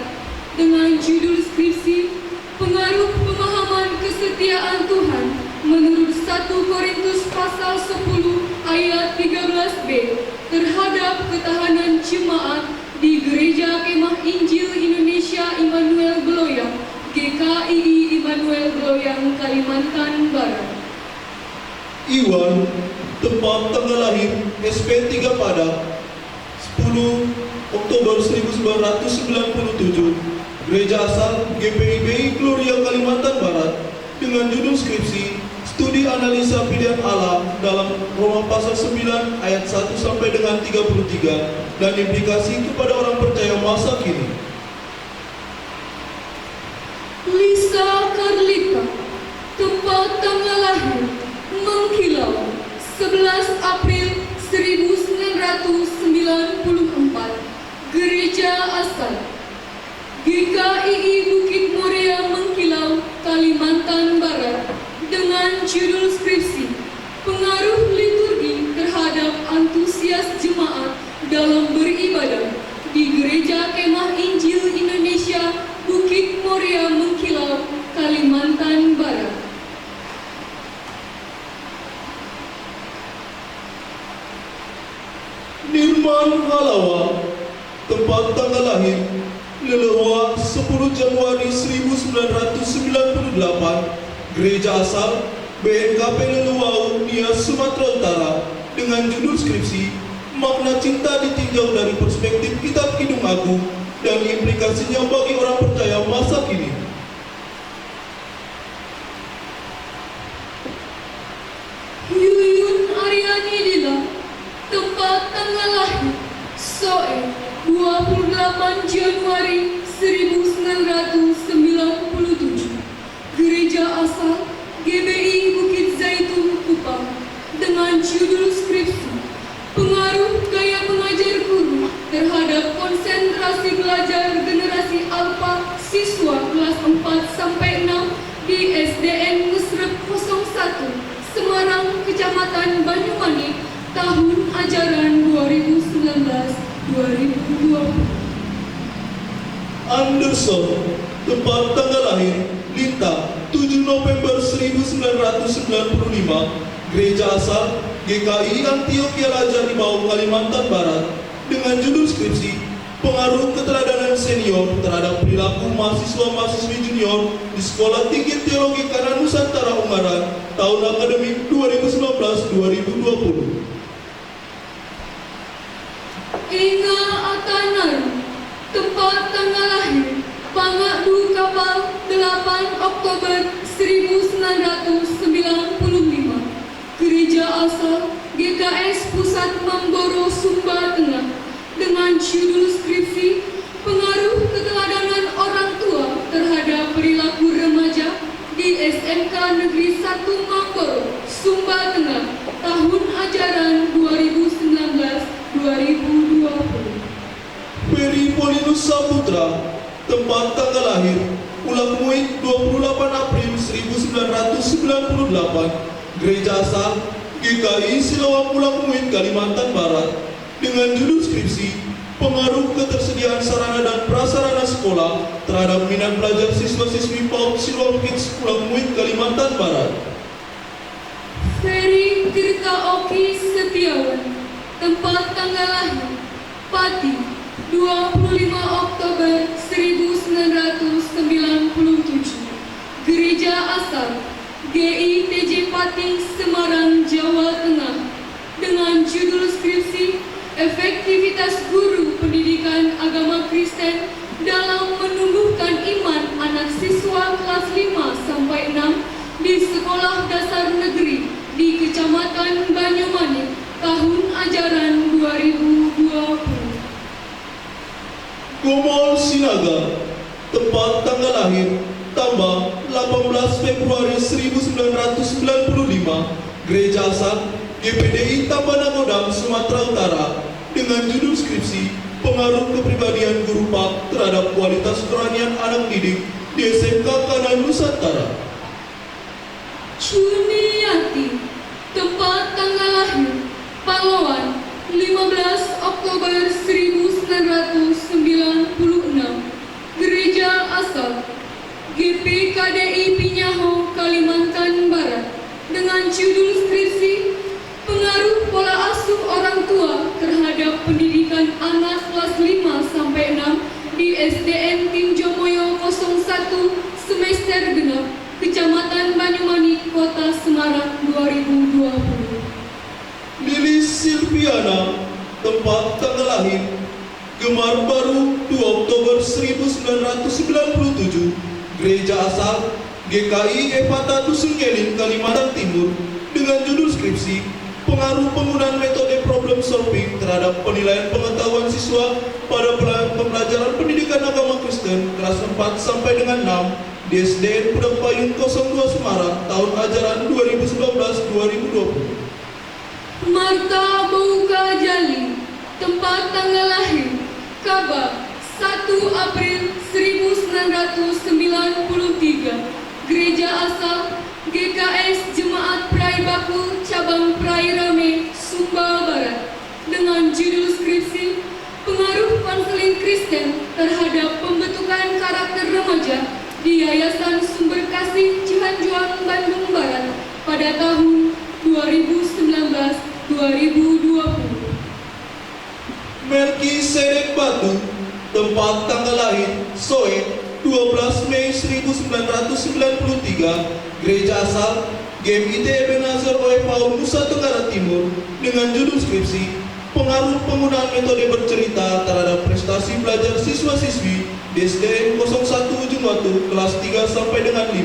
dengan judul skripsi Pengaruh Pemahaman Kesetiaan Tuhan menurut 1 Korintus pasal 10 ayat 13b terhadap ketahanan jemaat di Gereja Kemah Injil Indonesia Immanuel Beloyang, GKII Immanuel Beloyang, Kalimantan Barat. Iwan, tempat tanggal lahir SP 3 Padang, 10 Oktober 1997, Gereja asal GPIBI Gloria Kalimantan Barat, dengan judul skripsi Studi Analisa Pilihan Allah dalam Roma pasal 9 ayat 1 sampai dengan 33 dan implikasi kepada orang percaya masa kini. Lisa Carlita, tempat tanggal lahir Mengkilau, 11 April 1994, Gereja asal GKII Bukit Moria Mengkilau, Kalimantan Barat, dengan judul skripsi Pengaruh Liturgi terhadap Antusias Jemaat dalam Beribadah di Gereja Kemah Injil Indonesia Bukit Moria Mengkilau, Kalimantan Barat. Nirman Halawa, tempat tanggal lahir Lelewa 10 Januari 1998, Gereja asal BNKP Lelewau, Nias, Sumatera Utara, dengan judul skripsi Makna Cinta ditinjau dari perspektif Kitab Kidung Agung dan implikasinya bagi orang percaya masa kini. Yuyun Aryani Lila, tempat tanggal lahir Soe 28 Januari 1997, Gereja asal GBI Bukit Zaitun Kupang, dengan judul skripsi Pengaruh Gaya Mengajar Guru terhadap konsentrasi belajar generasi alfa siswa kelas 4 sampai 6 di SDN Nusret 01 Semarang, Kecamatan Banyumanik, tahun ajaran 2019-2020. Anderson, tempat tanggal lahir Lintang, 7 November 1995, Gereja asal GKI Antioquia Lajar Ribau, Kalimantan Barat, dengan judul skripsi Pengaruh Keteladanan Senior terhadap Perilaku Mahasiswa-mahasiswi Junior di Sekolah Tinggi Teologi Kanan Nusantara Ungaran, tahun akademik 2019-2020. Inga Atanan, tempat tanggal lahir Pangadu Kapal, 8 Oktober 1995, Gereja asal GKS Pusat Mamboro, Sumba Tengah, dengan judul skripsi Pengaruh Keteladanan Orang Tua terhadap Perilaku Remaja di SMK Negeri 1 Mamboro, Sumba Tengah, tahun ajaran 2019-2020. Ferry Polinus Saputra, tempat tanggal lahir Ulak Muit, 28 April 1998, Gereja asal GKI Silawam Ulak Muit, Kalimantan Barat, dengan judul skripsi Pengaruh Ketersediaan Sarana dan Prasarana Sekolah terhadap minat belajar siswa-siswi PAUD Silawam Kids Ulak Muit, Kalimantan Barat. Ferry Tirta Oki Setiawan, tempat tanggal lahir Pati, 25 Oktober 1997, Gereja asal GITJ Pati, Semarang, Jawa Tengah, dengan judul skripsi Efektivitas Guru Pendidikan Agama Kristen dalam menumbuhkan iman anak siswa kelas 5 sampai 6 di Sekolah Dasar Negeri di Kecamatan Banyumanik, tahun ajaran 2020. Gomol Sinaga, tempat tanggal lahir Tambang, 18 Februari 1995, Gereja asal GPDI Tabanan Kodam, Sumatera Utara, dengan judul skripsi Pengaruh Kepribadian Guru PAK terhadap Kualitas Kerohanian Anak Didik di SMK Kanan Nusantara. Juniati, tempat tanggal lahir Palawan, 15 Oktober 1996, Gereja asal GPKDI Pinyaho, Kalimantan Barat dengan judul skripsi Pengaruh Pola Asuh Orang Tua terhadap Pendidikan Anak kelas 5 sampai 6 di SDN Tinjomoyo 01 semester genap Kecamatan Banyumanik, Kota Semarang 2020. Lilis Silviana, tempat tanggal lahir, Gemar Baru 2 Oktober 1997, Gereja Asal GKI Epata Dusun Ngelin, Kalimantan Timur, dengan judul skripsi Pengaruh Penggunaan Metode Problem Solving terhadap Penilaian Pengetahuan Siswa pada Pembelajaran Pendidikan Agama Kristen kelas 4 sampai dengan 6 di SDN Pedang Payung 02 Semarang tahun ajaran 2019-2020. Marta Bouka Jali, tempat tanggal lahir, Kabah 1 April 1993, Gereja Asal GKS Jemaat Prai Bakul Cabang Prai Rame, Sumba Barat, dengan judul skripsi Pengaruh Konseling Kristen terhadap Pembentukan Karakter Remaja di Yayasan Sumber Kasih Cihanjuang, Bandung Barat pada tahun 2019-2020. Melki Sedek Batu, tempat tanggal lahir, Soe 12 Mei 1993, Gereja Asal GMIT Ebenezer OFAU Nusa Tenggara Timur, dengan judul skripsi Pengaruh Penggunaan Metode Bercerita terhadap Prestasi Belajar Siswa-Siswi di SDN 01 Ujung Watu kelas 3 sampai dengan 5.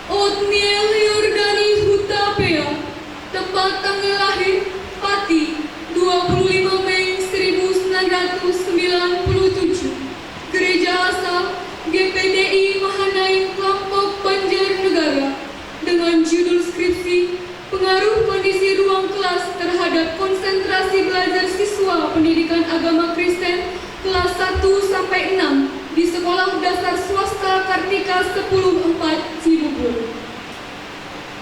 Otniel Yordani Hutapea, tempat tanggal lahir, Pati 25 Mei 1997, Gereja Asal GPDI Mahanaim Kelompok Banjarnegara, dengan judul skripsi Pengaruh Kondisi Ruang Kelas terhadap Konsentrasi Belajar Siswa Pendidikan Agama Kristen kelas 1 sampai 6 di Sekolah Dasar Swasta Kartika 10-4 Cibubur.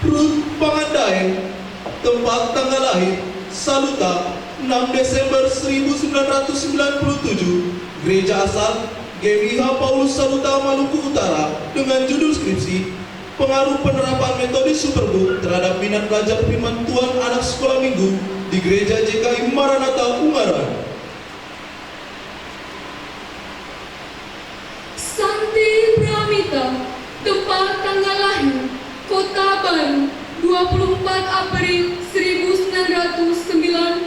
Ruth Pangandaeng, tempat tanggal lahir, Saluta 6 Desember 1997, Gereja Asal GMIH Paulus Saluta Maluku Utara, dengan judul skripsi Pengaruh Penerapan Metode Superbook terhadap Minat Belajar Firman Tuhan Anak Sekolah Minggu di Gereja JKI Maranatha Ungaran. Santi Pramita, tempat tanggal lahir, Kota Baru 24 April 1996,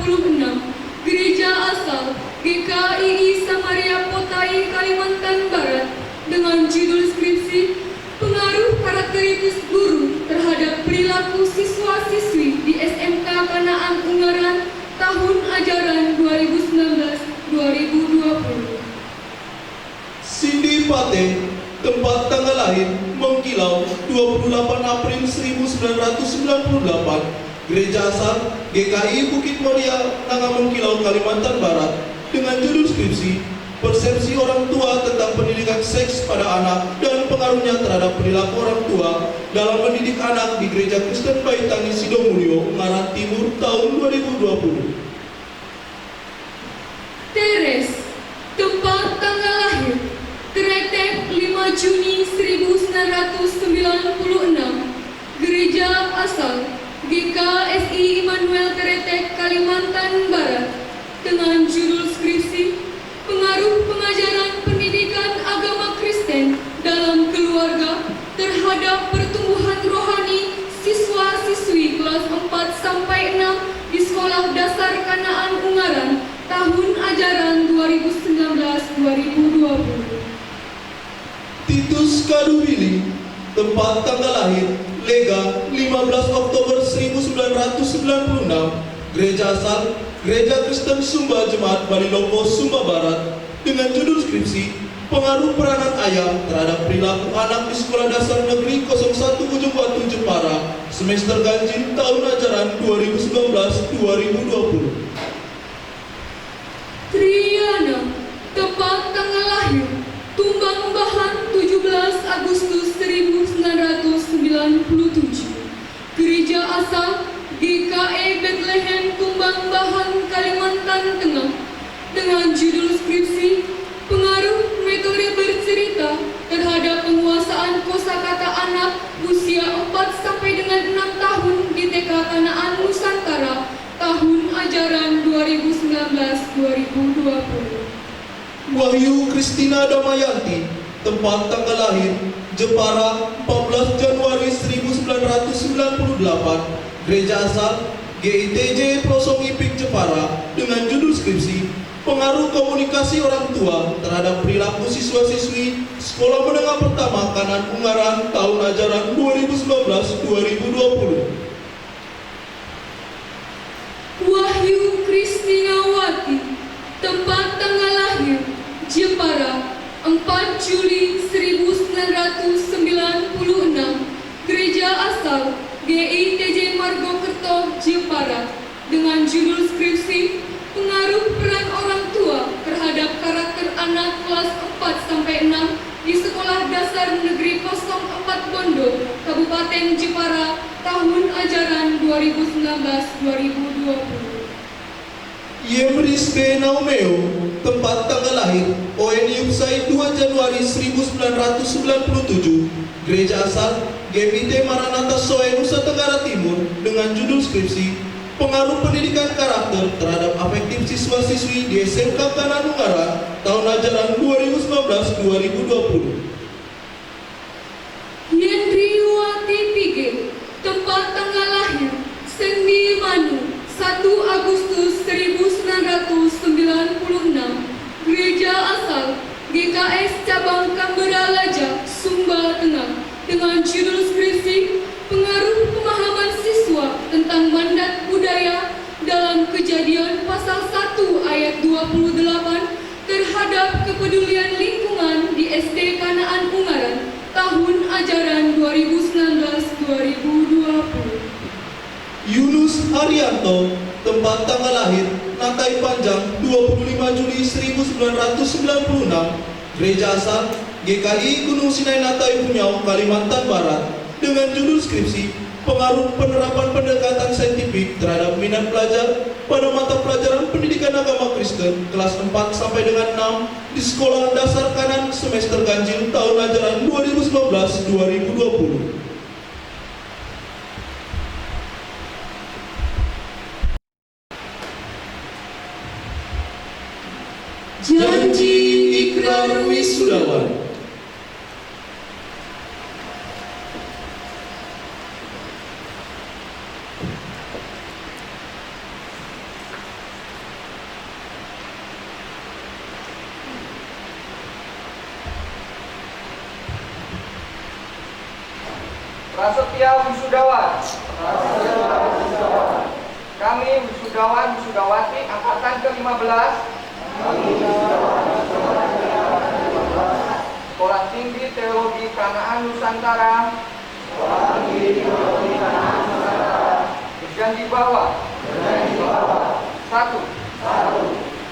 Gereja Asal GKII Samaria Potai Kalimantan Barat, dengan judul skripsi Pengaruh Karakteristik Guru terhadap Perilaku Siswa-Siswi di SMK Kanaan Ungaran tahun ajaran 2019-2020. Cindy Pate, tempat tanggal lahir, Mengkilau 28 April 1998, Gereja Asal GKI Bukit Mulia, Nanga Mengkilau, Kalimantan Barat, dengan judul skripsi Persepsi Orang Tua tentang Pendidikan Seks pada Anak dan Pengaruhnya terhadap Perilaku Orang Tua dalam Mendidik Anak di Gereja Kristen Baitani Sidomulyo, Ungaran Timur tahun 2020. Teres, tempat tanggal lahir, Kretek 5 Juni 1996, Gereja Asal GKSI Immanuel Kretek, Kalimantan Barat, dengan judul skripsi Pengaruh Pengajaran Pendidikan Agama Kristen dalam Keluarga terhadap Pertumbuhan Rohani Siswa-Siswi kelas 4 sampai 6 di Sekolah Dasar Kanaan Ungaran tahun ajaran 2019-2020. Titus Kadubili, tempat tanggal lahir, Lega 15 Oktober 1996, Gereja Asal Gereja Kristen Sumba Jemaat Balilonggo, Sumba Barat, dengan judul skripsi Pengaruh Peranan Ayah terhadap Perilaku Anak di Sekolah Dasar Negeri 01 Ujung Watu Jepara, semester ganjil tahun ajaran 2019-2020. Triana, tempat tanggal lahir, Tumbang Bahan 17 Agustus 1997, Gereja Asal GKE Bethlehem Tumbang Bahan, Kalimantan Tengah, dengan judul skripsi Pengaruh ajaran 2019-2020. Wahyu Kristina Damayanti, tempat tanggal lahir Jepara 14 Januari 1998, gereja asal GITJ Prosong Ipik Jepara, dengan judul skripsi Pengaruh Komunikasi Orang Tua Terhadap Perilaku Siswa-Siswi Sekolah Menengah Pertama Kanan Ungaran tahun ajaran 2019-2020. Wahyu Kristinawati, tempat tanggal lahir Jepara 4 Juli 1996, gereja asal GITJ Margokerto Jepara, dengan judul skripsi Pengaruh Peran Orang Tua Terhadap Karakter Anak kelas 4-6 di Sekolah Dasar Negeri 04 Bondo, Kabupaten Jepara, tahun ajaran 2019-2020. Yemris B. Naumeo, tempat tanggal lahir ONI Upsai 2 Januari 1997, gereja asal GMIT Maranatha Soe Nusa Tenggara Timur, dengan judul skripsi Pengaruh Pendidikan Karakter Terhadap Afektif Siswa-Siswi di SMK Kanan Ungaran tahun ajaran 2019-2020. Yendriwati Pige, tempat tanggal lahir Sendi Manu 1 Agustus 1996, gereja asal GKS Cabang Canberra Lajak, Sumba Tengah, dengan judul skripsi Pengaruh Pemahaman Siswa tentang Mandat Budaya dalam Kejadian pasal 1 ayat 28 terhadap kepedulian lingkungan di SD Kanaan Ungaran tahun ajaran 2019-2020. Yunus Haryanto, tempat tanggal lahir Natai Panjang 25 Juli 1996, gereja asal GKI Gunung Sinai Natai Punyau, Kalimantan Barat, dengan judul skripsi Pengaruh Penerapan Pendekatan Saintifik Terhadap Minat Pelajar pada Mata Pelajaran Pendidikan Agama Kristen kelas 4 sampai dengan 6 di Sekolah Dasar Kanan semester ganjil tahun ajaran 2019-2020. Janji Ikrar Wisudawan. Prasetya Wisudawan. Kami wisudawan wisudawati angkatan ke-15 Sekolah Tinggi Teologi Kanaan Nusantara berjanji bahwa 1.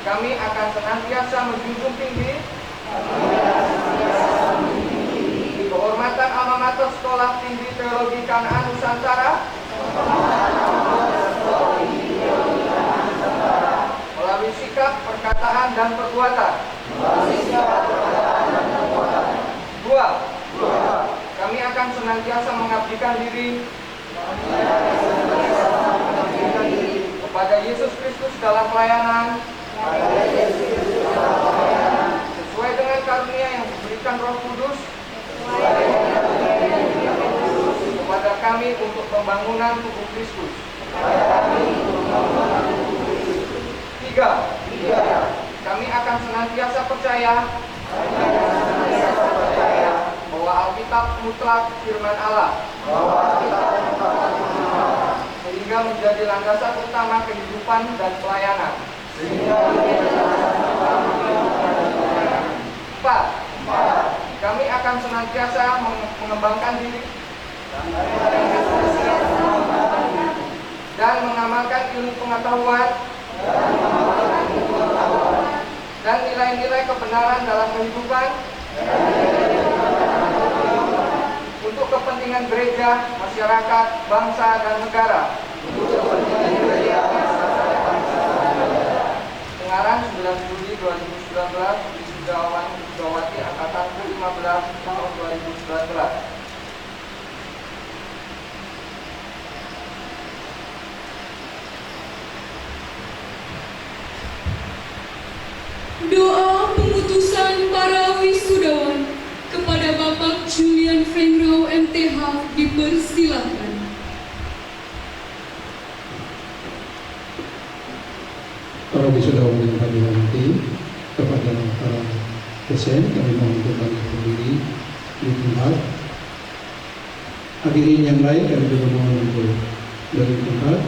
Kami akan senantiasa menjunjung tinggi kehormatan alma mater Sekolah Tinggi Teologi Kanaan Nusantara melalui sikap, perkataan, dan perbuatan. 2. Kami akan senantiasa mengabdikan diri kepada Yesus Kristus dalam pelayanan sesuai dengan karunia yang diberikan Roh Kudus kepada kami untuk pembangunan tubuh Kristus. 3. Kami akan senantiasa percaya bahwa Alkitab mutlak firman Allah sehingga menjadi landasan utama kehidupan dan pelayanan. 4. Kami akan senantiasa mengembangkan diri dan mengamalkan ilmu pengetahuan dan nilai-nilai kebenaran dalam kehidupan untuk kepentingan gereja, masyarakat, bangsa, dan negara. Pengarang 9 Juli 2019, Wisudawan Wisudawati angkatan ke-15 tahun 2019. Fenrau MTH dipersilahkan. Para wisuda yang kami hormati, kepada para dosen kami mohon untuk bangkit berdiri di tempat. Hadirin yang lain kami juga mohon untuk dari tempat.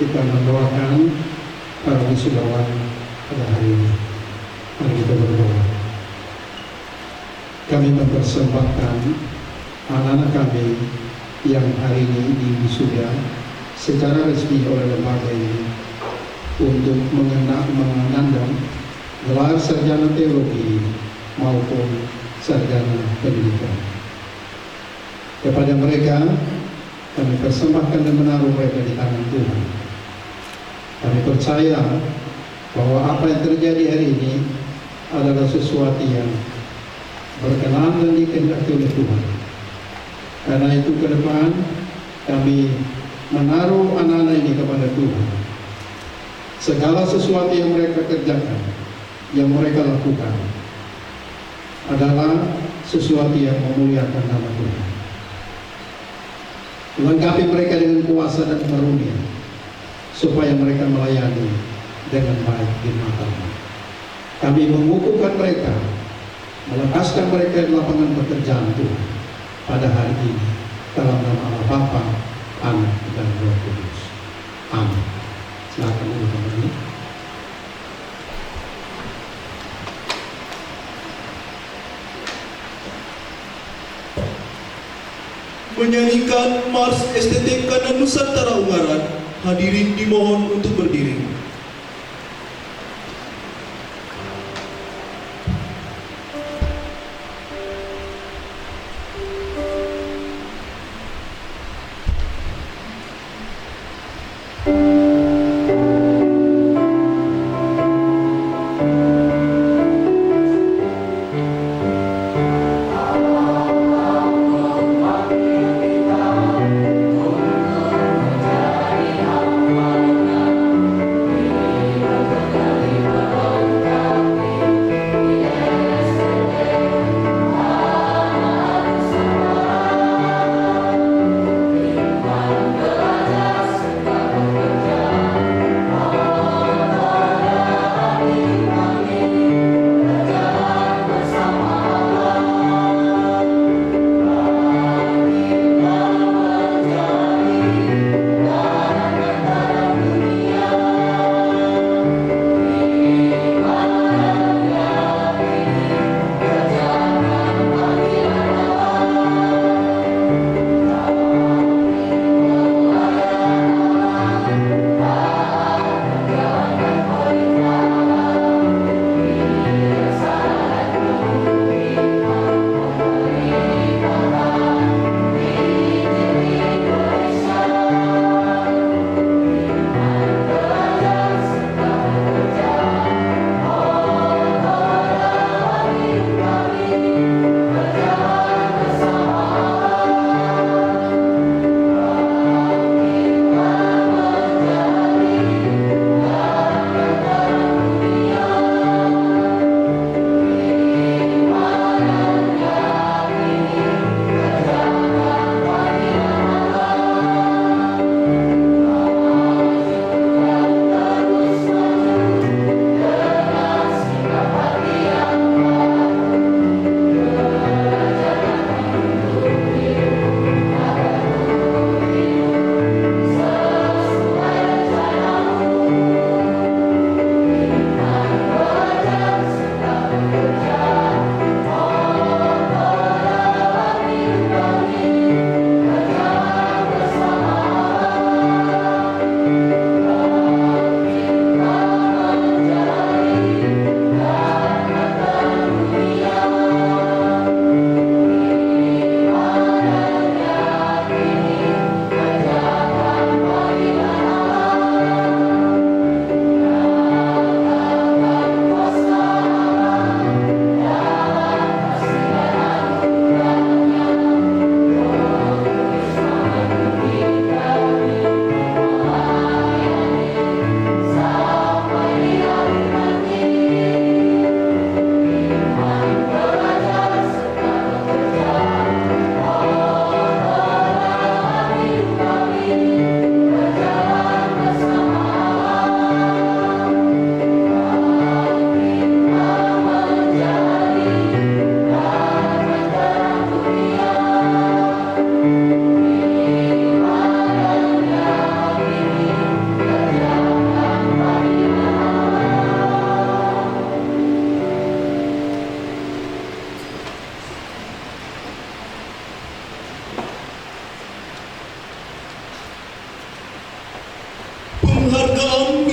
Kita mendoakan para wisudawan pada hari ini. Mari kita berdoa. Kami mempersembahkan anak-anak kami yang hari ini diwisuda secara resmi oleh lembaga ini untuk mengandang gelar sarjana teologi maupun sarjana pendidikan. Kepada mereka kami persembahkan dan menaruh mereka di tangan Tuhan. Kami percaya bahwa apa yang terjadi hari ini adalah sesuatu yang berkenan dan dikehendaki oleh Tuhan. Karena itu ke depan kami menaruh anak-anak ini kepada Tuhan. Segala sesuatu yang mereka kerjakan, yang mereka lakukan adalah sesuatu yang memuliakan nama Tuhan. Lengkapi mereka dengan kuasa dan karunia supaya mereka melayani dengan baik di mata-Mu. Kami mengukuhkan mereka, melepaskan mereka di lapangan pekerjaan Tuhan pada hari ini dalam nama Allah Bapa, Anak dan Roh Kudus. Amin. Silakan duduk kembali. Menyanyikan Mars STTK dan Nusantara Ungaran, hadirin dimohon untuk berdiri. Kita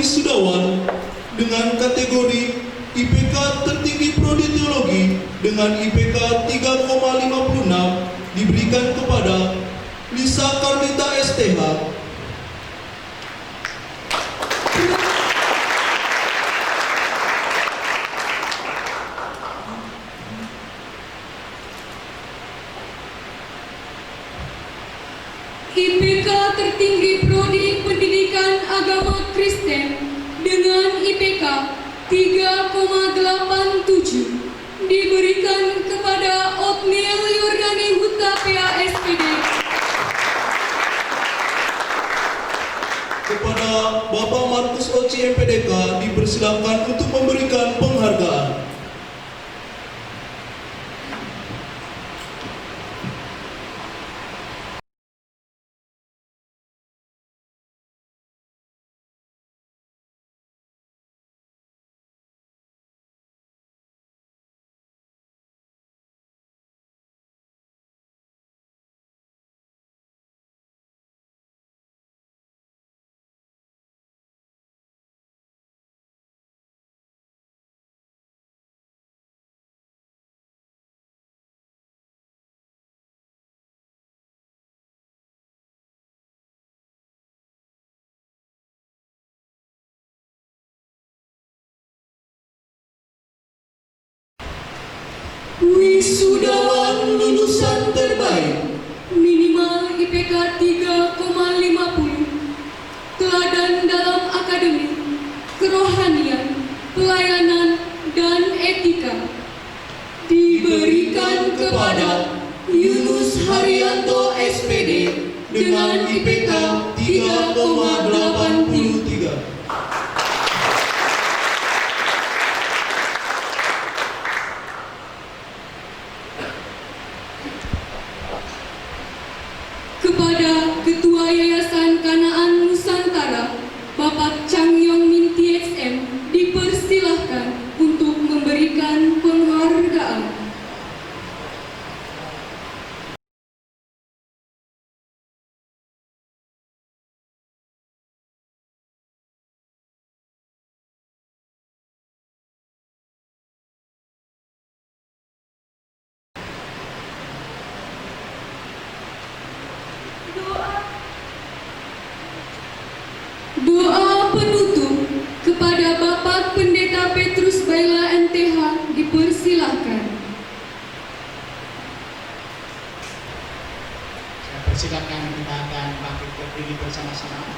wisudawan dengan kategori IPK tertinggi Prodi Teologi dengan IPK 3,56 diberikan kepada Lisa Karlita STH. IPK tertinggi Prodi Pendidikan Agama Kristen dengan IPK 3,87 diberikan kepada Otniel Yordani Hutapea SPD. Kepada Bapak Markus Oci MPDK dipersilakan untuk memberikan penghargaan. Wisudawan lulusan terbaik minimal IPK 3,50, teladan dalam akademik, kerohanian, pelayanan, dan etika diberikan kepada Yunus Haryanto SPD dengan IPK 3,83. Kepada Ketua Yayasan Kanaan Nusantara, Bapak Changyong Min TXM, dipersilahkan untuk memberikan penghargaan. Doa penutup kepada Bapak Pendeta Petrus Baila NTH dipersilahkan. Saya persilakan kita akan bangkit berdiri bersama-sama.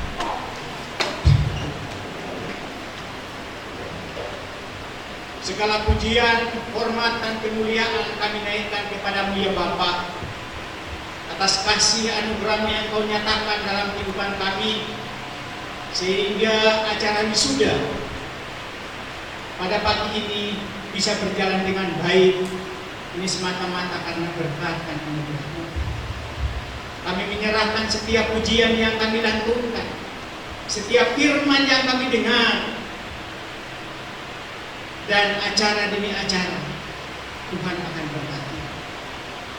Segala pujian, hormat, dan kemuliaan kami naikkan kepadamu ya Bapa, atas kasih anugerah yang Kau nyatakan dalam kehidupan kami, sehingga acara wisuda pada pagi ini bisa berjalan dengan baik. Ini semata-mata karena berkat dan anugerah-Mu. Kami menyerahkan setiap pujian yang kami lantunkan, setiap firman yang kami dengar, dan acara demi acara Tuhan akan berkati.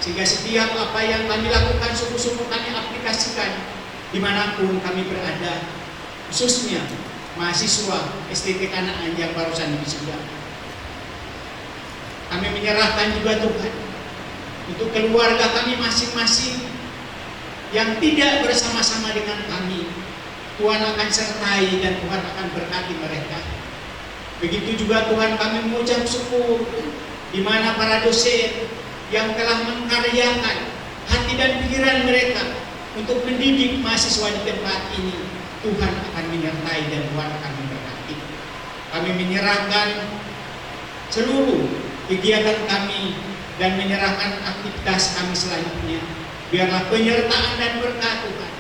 Sehingga setiap apa yang kami lakukan sungguh-sungguh kami aplikasikan dimanapun kami berada, khususnya mahasiswa STT Kanaan yang barusan wisuda. Kami menyerahkan juga Tuhan untuk keluarga kami masing-masing yang tidak bersama-sama dengan kami. Tuhan akan sertai dan Tuhan akan berkati mereka. Begitu juga Tuhan kami mengucap syukur di mana para dosen yang telah mengkaryakan hati dan pikiran mereka untuk mendidik mahasiswa di tempat ini. Tuhan akan menyertai dan Tuhan akan memberkati. Kami menyerahkan seluruh kegiatan kami dan menyerahkan aktivitas kami selanjutnya. Biarlah penyertaan dan berkat Tuhan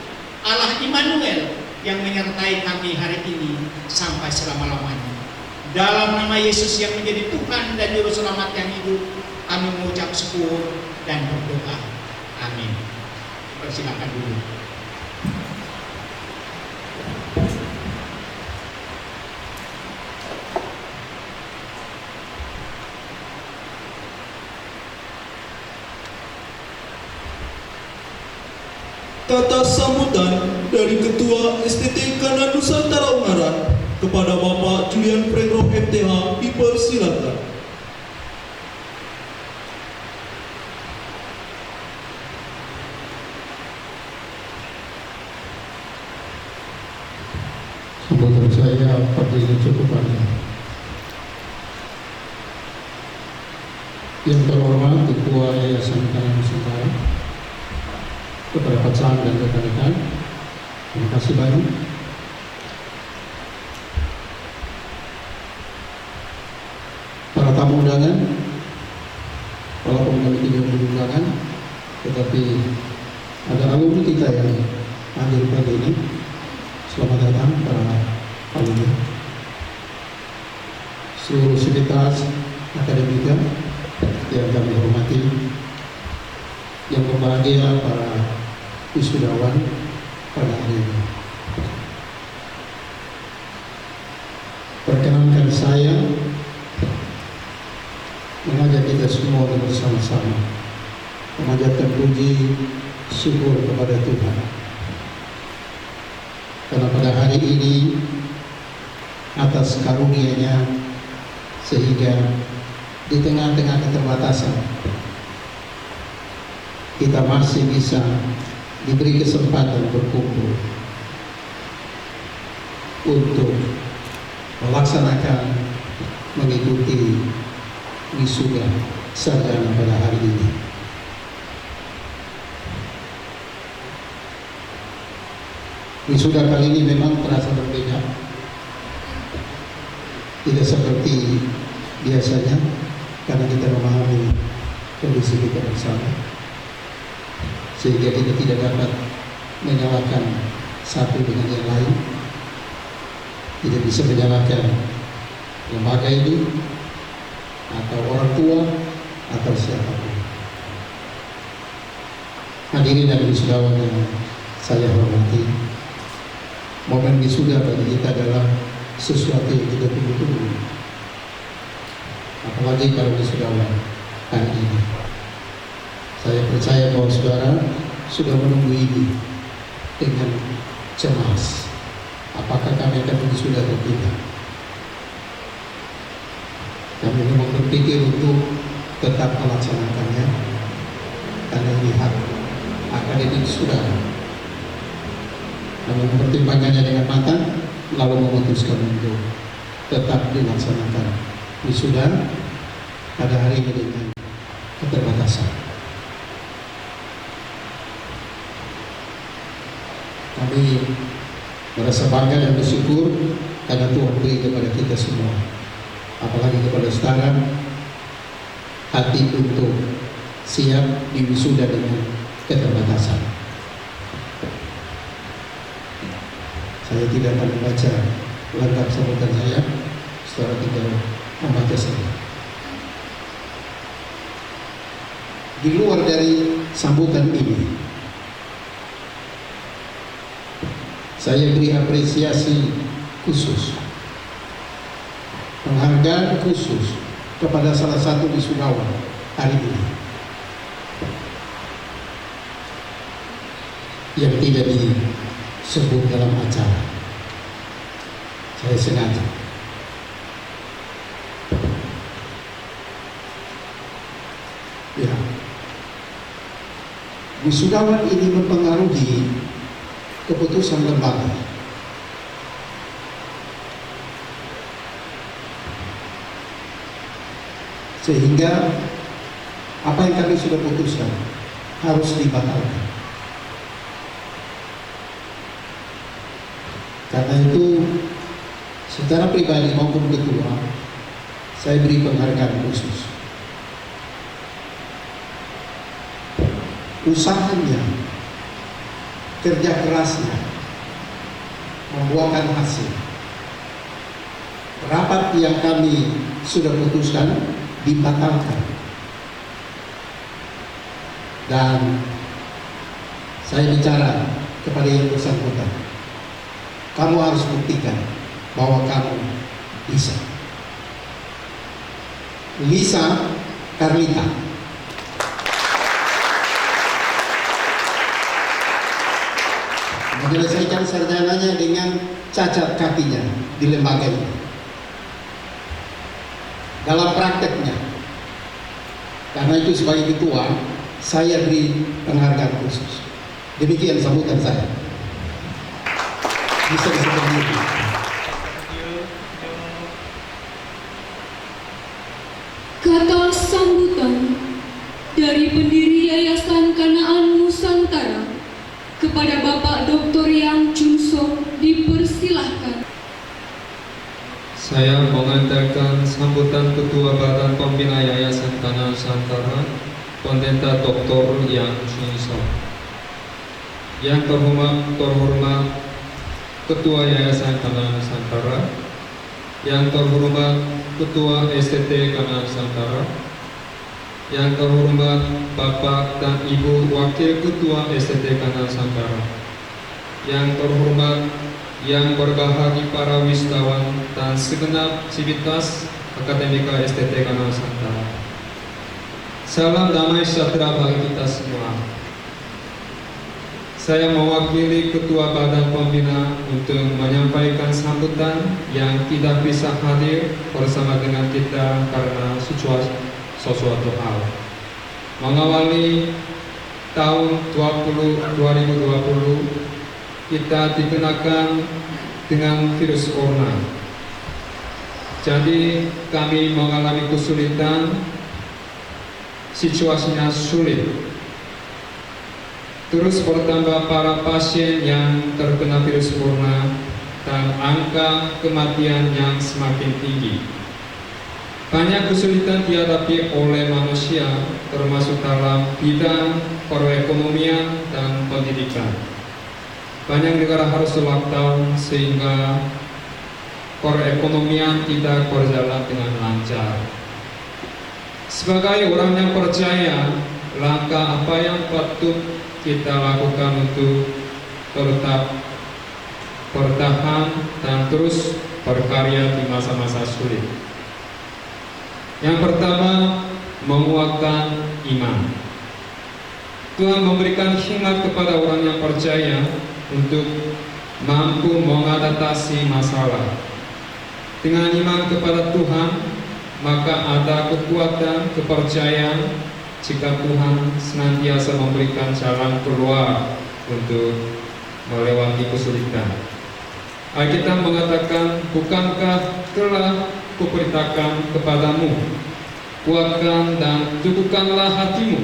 Allah Immanuel yang menyertai kami hari ini sampai selama-lamanya. Dalam nama Yesus yang menjadi Tuhan dan Juru Selamat yang hidup, kami mengucap syukur dan berdoa. Amin. Persilakan dulu. Kata sambutan dari Ketua STT Kanaan Nusantara Ungaran, Kepada Bapak Julian Fredro MTH dipersilakan. Sambutan saya pagi ini cukup panjang. Yang terhormat Ketua Yayasan Kanan Nusantara, kepada Pak Sam dan rekan-rekan, terima kasih banyak. Para tamu undangan, walaupun kami tidak berundangan, tetapi ada alumni kita yang hadir pagi ini. Selamat datang para alumni, seluruh sivitas akademika yang kami hormati, yang berbahagia para wisudawan pada hari ini. Perkenankan saya mengajak kita semua bersama-sama memanjatkan puji syukur kepada Tuhan, karena pada hari ini atas karunia-Nya sehingga di tengah-tengah keterbatasan kita masih bisa diberi kesempatan berkumpul untuk melaksanakan mengikuti wisuda sarjana pada hari ini. Wisuda kali ini memang terasa berbeda, tidak seperti biasanya, karena kita memahami kondisi kita bersama, sehingga kita tidak dapat menyalahkan satu dengan yang lain, tidak bisa menyalahkan lembaga ini atau orang tua atau siapapun. Hadirin dan wisudawan yang saya hormati, momen wisuda bagi kita adalah sesuatu yang kita tunggu-tunggu, apalagi kalau wisudawan hari ini. Saya percaya bahwa saudara sudah menunggu ini dengan cemas. Apakah kami akan wisuda atau tidak? Kami memang berpikir untuk tetap melaksanakannya, karena ini hak akademik saudara. Kami mempertimbangkannya dengan matang, lalu memutuskan untuk tetap dilaksanakan wisuda pada hari ini dengan keterbatasan. Kami merasa bangga dan bersyukur karena Tuhan beri kepada kita semua, apalagi kepada saudara, hati untuk siap diwisuda dengan keterbatasan. Saya tidak akan membaca lengkap sambutan saya, saudara tinggal membaca saja. Di luar dari sambutan ini, saya beri apresiasi khusus, penghargaan khusus kepada salah satu wisudawan hari ini yang tidak disebut dalam acara. Saya sengaja. Ya, wisudawan ini mempengaruhi keputusan lembaga. Sehingga apa yang kami sudah putuskan harus dibatalkan. Karena itu, secara pribadi maupun ketua, saya beri penghargaan khusus. Usahanya, kerja kerasnya, membuahkan hasil. Rapat yang kami sudah putuskan dibatalkan. Dan saya bicara kepada yang bersangkutan, kamu harus buktikan bahwa kamu bisa. Lisa Carlita. menyelesaikan sarjananya dengan cacat kakinya di lembaga ini. Dalam prakteknya, karena itu sebagai ketua, saya beri penghargaan khusus. Demikian sambutan saya. Bisa seperti itu. Kata sambutan dari pendiri Yayasan Kanaan Nusantara kepada Bapak Dr. Yang Junso dipersilahkan. Saya mengantarkan sambutan Ketua Badan Pembina Yayasan Kanaan Nusantara, Pendeta Dr. Yang Junso. Yang terhormat Ketua Yayasan Kanaan Nusantara, yang terhormat Ketua STT Kanaan Nusantara, yang terhormat Bapak dan Ibu Wakil Ketua STT Kanaan Nusantara, yang terhormat yang berbahagia para wisatawan dan segenap civitas Akademika STT Kanaan Nusantara. Salam damai sejahtera bagi kita semua. Saya mewakili Ketua Badan Pembina untuk menyampaikan sambutan yang tidak bisa hadir bersama dengan kita karena sesuatu hal. Mengawali tahun 2020, kita dikenakan dengan virus corona. Jadi kami mengalami kesulitan, situasinya sulit. Terus bertambah para pasien yang terkena virus corona dan angka kematian yang semakin tinggi. Banyak kesulitan dihadapi oleh manusia, termasuk dalam bidang perekonomian dan pendidikan. Banyak negara harus lockdown sehingga perekonomian tidak berjalan dengan lancar. Sebagai orang yang percaya, langkah apa yang patut kita lakukan untuk tetap bertahan dan terus berkarya di masa-masa sulit. Yang pertama, menguatkan iman. Tuhan memberikan hikmat kepada orang yang percaya untuk mampu mengatasi masalah. Dengan iman kepada Tuhan, maka ada kekuatan, kepercayaan jika Tuhan senantiasa memberikan jalan keluar untuk melewati kesulitan. Alkitab mengatakan, bukankah telah kuperintahkan kepadamu, kuatkan dan teguhkanlah hatimu,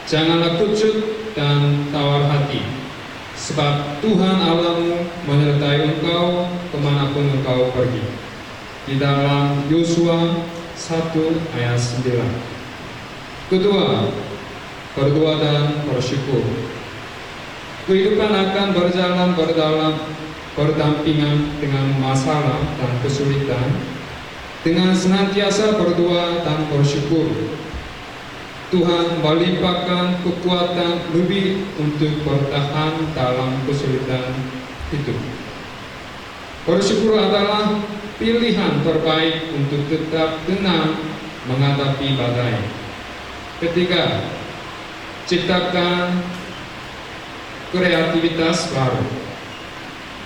janganlah kecut dan tawar hati, sebab Tuhan Allahmu menyertai engkau kemanapun engkau pergi. Di dalam Yosua 1 ayat 9. Kedua, berdoa dan bersyukur. Kehidupan akan berjalan berdampingan dengan masalah dan kesulitan. Dengan senantiasa berdoa dan bersyukur, Tuhan melimpahkan kekuatan lebih untuk bertahan dalam kesulitan hidup. Bersyukur adalah pilihan terbaik untuk tetap tenang menghadapi badai. Ketiga, ciptakan kreativitas baru.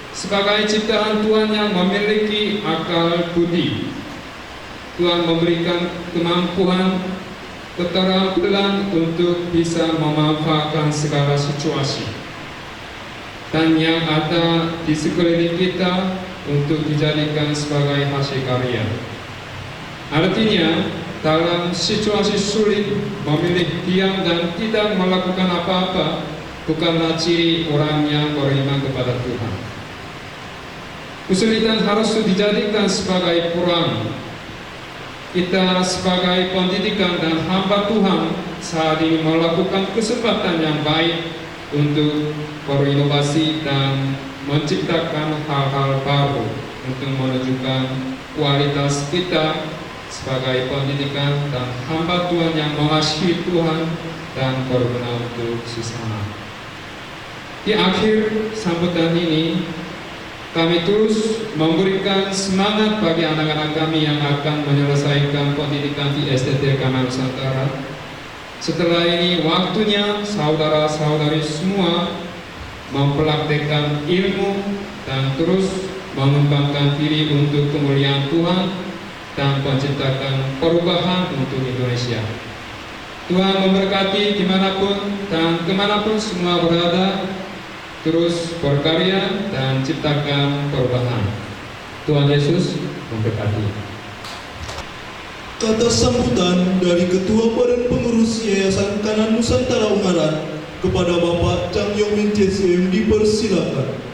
Sebagai ciptaan Tuhan yang memiliki akal budi, Tuhan memberikan kemampuan, keterampilan untuk bisa memanfaatkan segala situasi dan yang ada di sekeliling kita untuk dijadikan sebagai hasil karya. Artinya, dalam situasi sulit, memilih diam dan tidak melakukan apa-apa bukanlah ciri orang yang beriman kepada Tuhan. Kesulitan harus dijadikan sebagai peluang. Kita sebagai pendidikan dan hamba Tuhan saat ini melakukan kesempatan yang baik untuk berinovasi dan menciptakan hal-hal baru untuk menunjukkan kualitas kita sebagai pendidikan dan hamba Tuhan yang mengasihi Tuhan dan berguna untuk sesama. Di akhir sambutan ini, kami terus memberikan semangat bagi anak-anak kami yang akan menyelesaikan pendidikan di STT Kanaan Nusantara. Setelah ini waktunya saudara-saudari semua mempraktekkan ilmu, dan terus mengembangkan diri untuk kemuliaan Tuhan dan menciptakan perubahan untuk Indonesia. Tuhan memberkati dimanapun dan kemanapun semua berada, terus berkarya dan ciptakan perubahan. Tuhan Yesus memberkati. Kata sambutan dari Ketua Badan Pengurus Yayasan Kanan Nusantara Ungaran kepada Bapak Chang Yong Min CSM dipersilakan.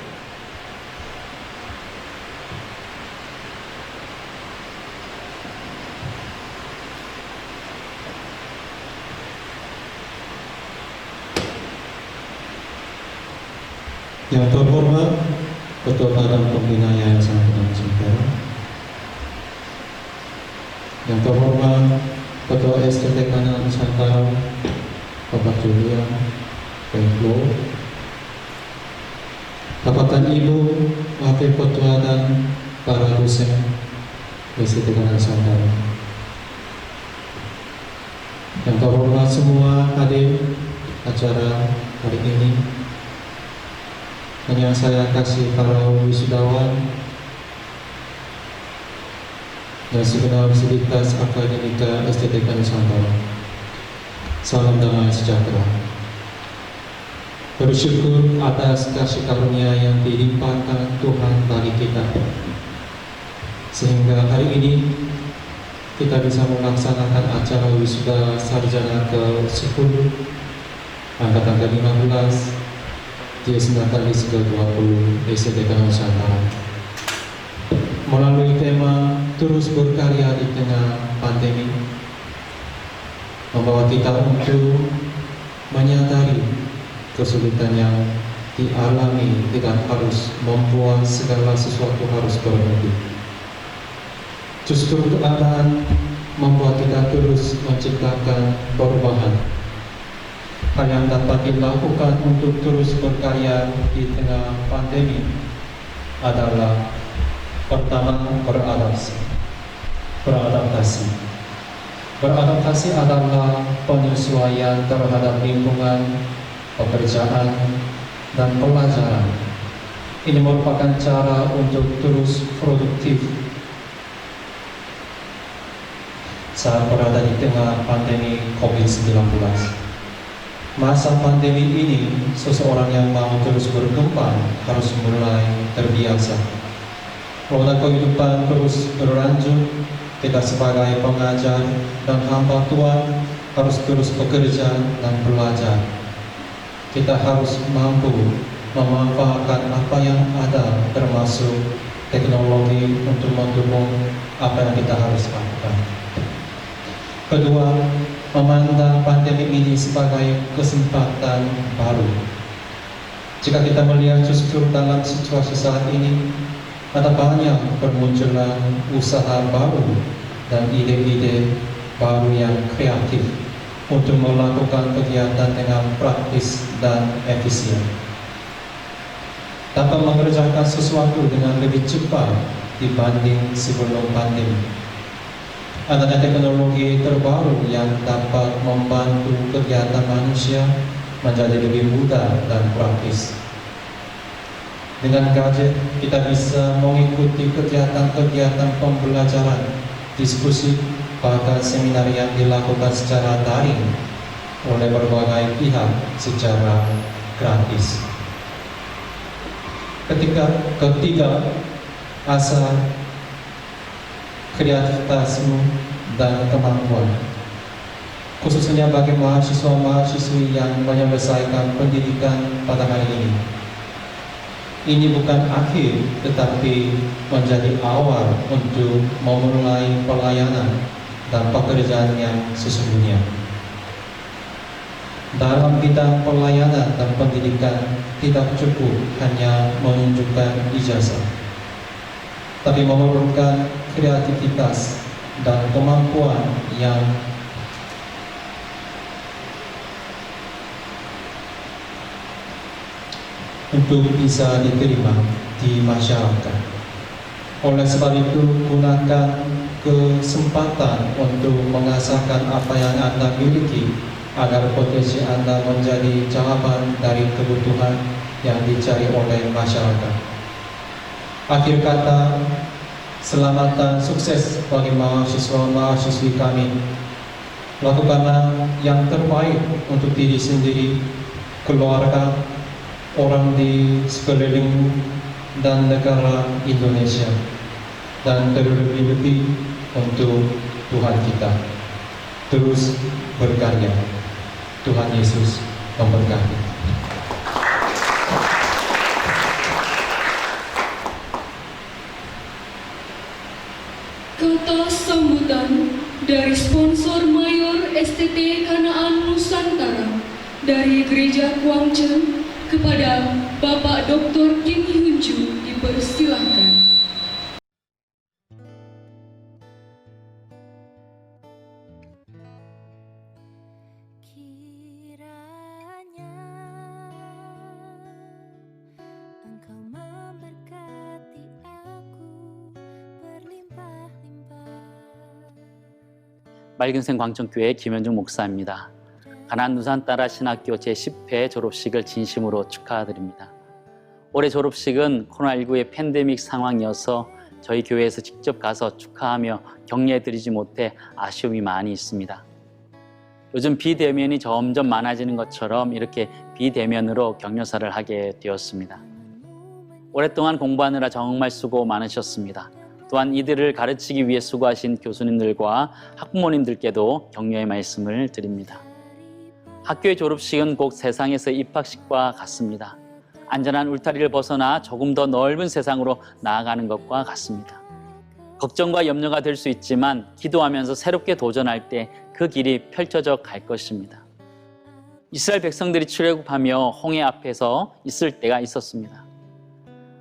Yang terhormat Ketua Badan Pembina Yayasan Kanan Nusantara, yang terhormat Ketua STT Kanan Nusantara Bapak Julian Penglo, Bapak dan Ibu Wakil Ketua dan para dosen STT Kanan Nusantara, yang terhormat semua hadir acara hari ini, dan yang saya kasih para wisudawan dan segenap sivitas akademika STT Nusantara. Salam damai sejahtera. Bersyukur atas kasih karunia yang dilimpahkan Tuhan bagi kita, sehingga hari ini kita bisa melaksanakan acara wisuda sarjana ke-10 angkatan ke-15 di Natalis ke-20 STT Nusantara melalui tema terus berkarya di tengah pandemi, membawa kita untuk menyadari kesulitan yang dialami tidak harus membuat segala sesuatu harus berhenti. Justru keadaan membuat kita terus menciptakan perubahan. Hal yang dapat dilakukan untuk terus berkarya di tengah pandemi adalah pertama, beradaptasi. Beradaptasi adalah penyesuaian terhadap lingkungan, pekerjaan, dan pelajaran. Ini merupakan cara untuk terus produktif saat berada di tengah pandemi COVID-19. Masa pandemi ini, seseorang yang mau terus berkembang harus mulai terbiasa. Roda kehidupan terus berlanjut. Kita sebagai pengajar dan hamba Tuhan harus terus bekerja dan belajar. Kita harus mampu memanfaatkan apa yang ada, termasuk teknologi, untuk mendukung apa yang kita harus lakukan. Kedua, memandang pandemi ini sebagai kesempatan baru. Jika kita melihat justru dalam situasi saat ini, ada banyak bermunculan usaha baru dan ide-ide baru yang kreatif untuk melakukan kegiatan dengan praktis dan efisien. Dapat mengerjakan sesuatu dengan lebih cepat dibanding sebelum pandemi. Adanya teknologi terbaru yang dapat membantu kegiatan manusia menjadi lebih mudah dan praktis. Dengan gadget, kita bisa mengikuti kegiatan-kegiatan pembelajaran, diskusi, bahkan seminar yang dilakukan secara daring oleh berbagai pihak secara gratis. Ketiga, asah kreativitasmu dan kemampuan, khususnya bagi mahasiswa-mahasiswi yang menyelesaikan pendidikan pada hari ini. Ini bukan akhir, tetapi menjadi awal untuk memulai pelayanan dan pekerjaan yang sesungguhnya. Dalam bidang pelayanan dan pendidikan, tidak cukup hanya menunjukkan ijazah, tapi memerlukan kreativitas dan kemampuan yang untuk bisa diterima di masyarakat. Oleh sebab itu, gunakan kesempatan untuk mengasahkan apa yang Anda miliki agar potensi Anda menjadi jawaban dari kebutuhan yang dicari oleh masyarakat. Akhir kata, selamat dan sukses bagi mahasiswa-mahasiswi kami. Lakukanlah yang terbaik untuk diri sendiri, keluarga, orang di sekeliling dan negara Indonesia, dan terlebih-lebih untuk Tuhan kita. Terus berkarya. Tuhan Yesus memberkati. Kata sambutan dari sponsor mayor STT Kanaan Nusantara dari Gereja Kwangcheng kepada Bapak Dr. Kim Hyun Ju dipersilahkan. 맑은생 광천교회 김현중 목사입니다. 가나안 누산따라 신학교 제10회 졸업식을 진심으로 축하드립니다. 올해 졸업식은 코로나19의 팬데믹 상황이어서 저희 교회에서 직접 가서 축하하며 격려해드리지 못해 아쉬움이 많이 있습니다. 요즘 비대면이 점점 많아지는 것처럼 이렇게 비대면으로 격려사를 하게 되었습니다. 오랫동안 공부하느라 정말 수고 많으셨습니다. 또한 이들을 가르치기 위해 수고하신 교수님들과 학부모님들께도 격려의 말씀을 드립니다. 학교의 졸업식은 곧 세상에서 입학식과 같습니다. 안전한 울타리를 벗어나 조금 더 넓은 세상으로 나아가는 것과 같습니다. 걱정과 염려가 될 수 있지만 기도하면서 새롭게 도전할 때 그 길이 펼쳐져 갈 것입니다. 이스라엘 백성들이 출애굽하며 홍해 앞에서 있을 때가 있었습니다.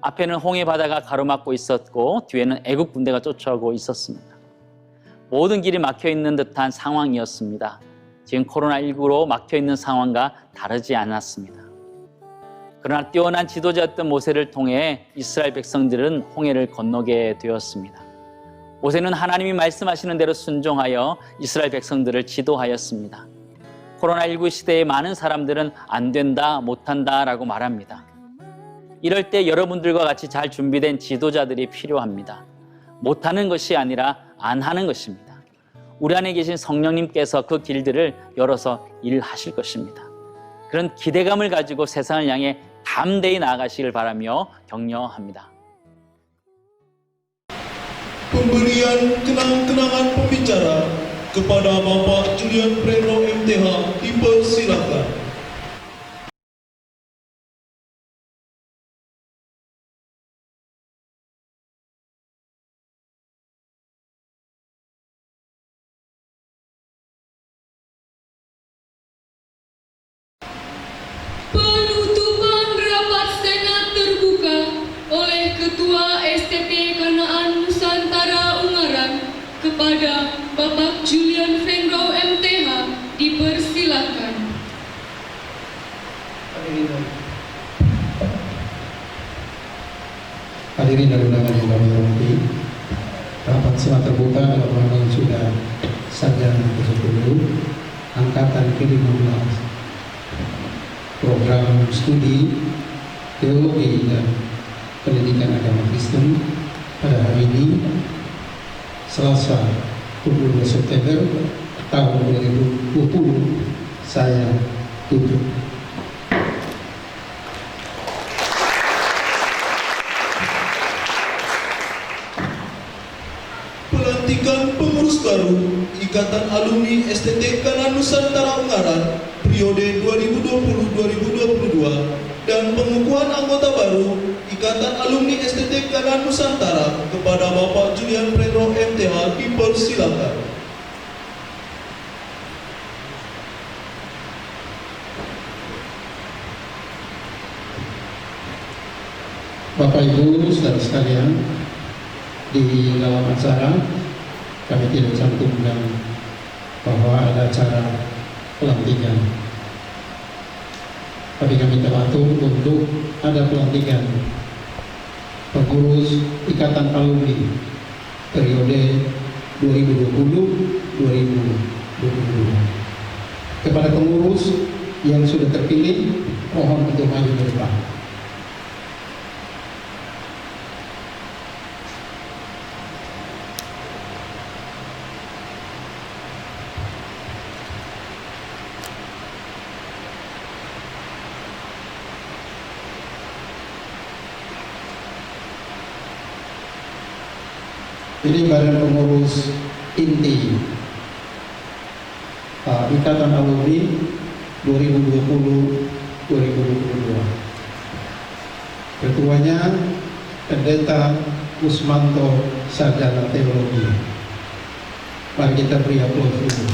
앞에는 홍해 바다가 가로막고 있었고 뒤에는 애국 군대가 쫓아오고 있었습니다. 모든 길이 막혀있는 듯한 상황이었습니다. 지금 코로나19로 막혀있는 상황과 다르지 않았습니다. 그러나 뛰어난 지도자였던 모세를 통해 이스라엘 백성들은 홍해를 건너게 되었습니다. 모세는 하나님이 말씀하시는 대로 순종하여 이스라엘 백성들을 지도하였습니다. 코로나19 시대에 많은 사람들은 안 된다, 못한다 라고 말합니다. 이럴 때 여러분들과 같이 잘 준비된 지도자들이 필요합니다. 못하는 것이 아니라 안 하는 것입니다. 우리 안에 계신 성령님께서 그 길들을 열어서 일하실 것입니다. 그런 기대감을 가지고 세상을 향해 담대히 나아가시길 바라며 격려합니다. Pemberian kenang-kenangan pembicara kepada Bapak Julian Preno MTH dipersilakan. Penutupan rapat Senat terbuka oleh Ketua STT Kanaan Nusantara Ungaran kepada Bapak Julian Fengro MTH dipersilakan. Hadirin dan undangan yang kami hormati, rapat senat terbuka dalam rangka sudah sarjana ke-10 angkatan ke-15 program studi teologi dan pendidikan agama Kristen pada hari ini Selasa 22 September tahun 2020 saya tutup. Pelantikan pengurus baru Ikatan Alumni STT Kanaan Nusantara Ungaran periode 2020-2022 dan pengukuhan anggota baru Ikatan Alumni STT Kanaan Nusantara kepada Bapak Julian Preno MTH dipersilakan. Bapak Ibu saudara sekalian, di dalam acara kami tidak cantumkan bahwa ada acara pelantikan, tapi kami telah atur untuk ada pelantikan pengurus Ikatan Alumni periode 2020-2022. Kepada pengurus yang sudah terpilih, mohon untuk maju ke depan. Ini badan pengurus inti Ikatan Alumni 2020-2022. Ketuanya Pendeta Usmanto, Sarjana Teologi. Mari kita beri aplaus dulu.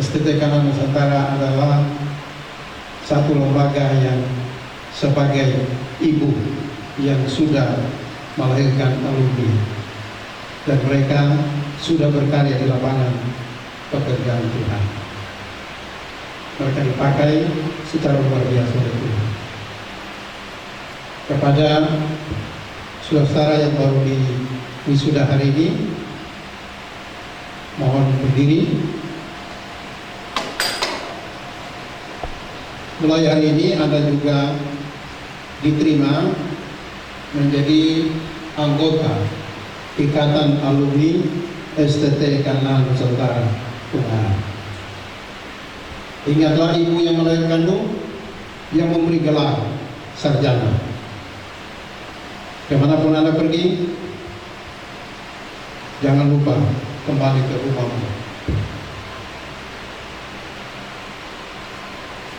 STT Kanan Nusantara adalah satu lembaga yang sebagai ibu yang sudah melahirkan alumni, dan mereka sudah berkarya di lapangan pekerjaan Tuhan. Mereka dipakai secara luar biasa oleh Tuhan. Kepada saudara yang baru di wisuda hari ini, mohon berdiri. Mulai hari ini Anda juga diterima menjadi anggota Ikatan Alumni STT Kanan Nusantara Ungaran. Ingatlah ibu yang melahirkanmu, yang memberi gelar sarjana. Kemanapun Anda pergi, jangan lupa kembali ke rumahmu.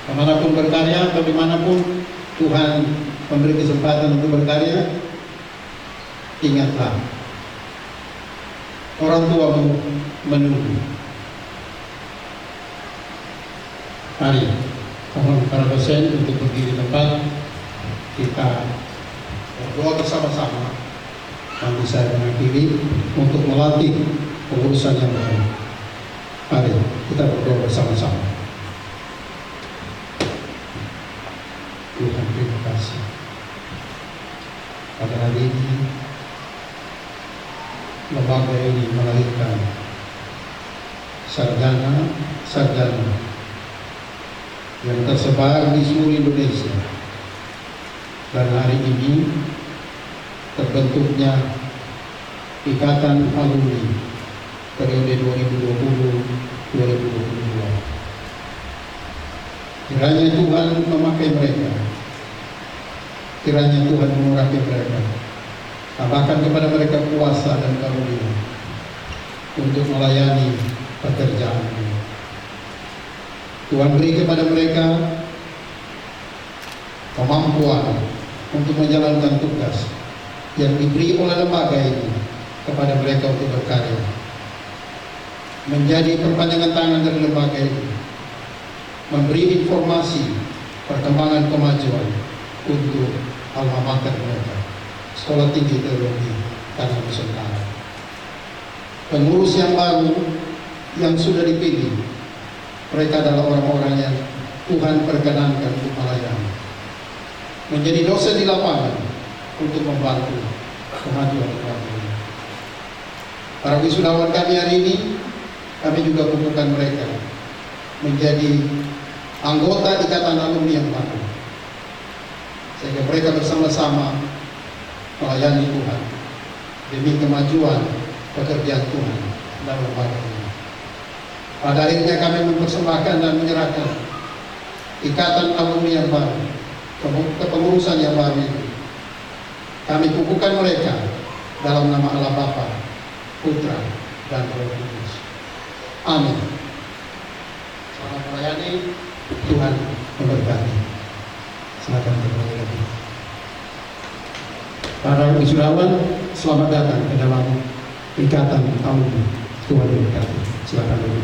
Kemanapun berkarya atau dimanapun Tuhan memberi kesempatan untuk berkarya, ingatlah orang tuamu menunggu. Mari, mohon para dosen untuk berdiri tempat. Kita berdoa bersama-sama. Nanti saya mengakhiri untuk melatih pengurusan yang baru. Mari kita berdoa bersama-sama. Tuhan, terima kasih. Pada hari ini lembaga ini melahirkan sarjana yang tersebar di seluruh Indonesia, dan hari ini terbentuknya Ikatan Alumni periode 2020-2022. Kiranya Tuhan memakai mereka, kiranya Tuhan mengurapi mereka, tambahkan kepada mereka kuasa dan karunia untuk melayani pekerjaan ini. Tuhan beri kepada mereka kemampuan untuk menjalankan tugas yang diberi oleh lembaga ini kepada mereka untuk berkarya, menjadi perpanjangan tangan dari lembaga ini, memberi informasi perkembangan kemajuan untuk alma mater mereka, Sekolah Tinggi Teologi Kanan Nusantara. Pengurus yang baru yang sudah dipilih, mereka adalah orang-orang yang Tuhan perkenankan untuk melayani, menjadi dosen di lapangan untuk membantu kemajuan lembaga ini. Para wisudawan kami hari ini, kami juga kukuhkan mereka menjadi anggota Ikatan Alumni yang baru, sehingga mereka bersama-sama melayani Tuhan demi kemajuan pekerjaan Tuhan dalam lembaga ini. Pada akhirnya kami mempersembahkan dan menyerahkan Ikatan Alumni yang baru, kepengurusan yang baru ini. Kami kukuhkan mereka dalam nama Allah Bapa, Putra, dan Roh Kudus. Amin. Selamat melayani, Tuhan memberkati. Silakan kembali lagi. Para wisudawan, selamat datang ke dalam Ikatan Alumni. Tuhan memberkati. Silakan dulu.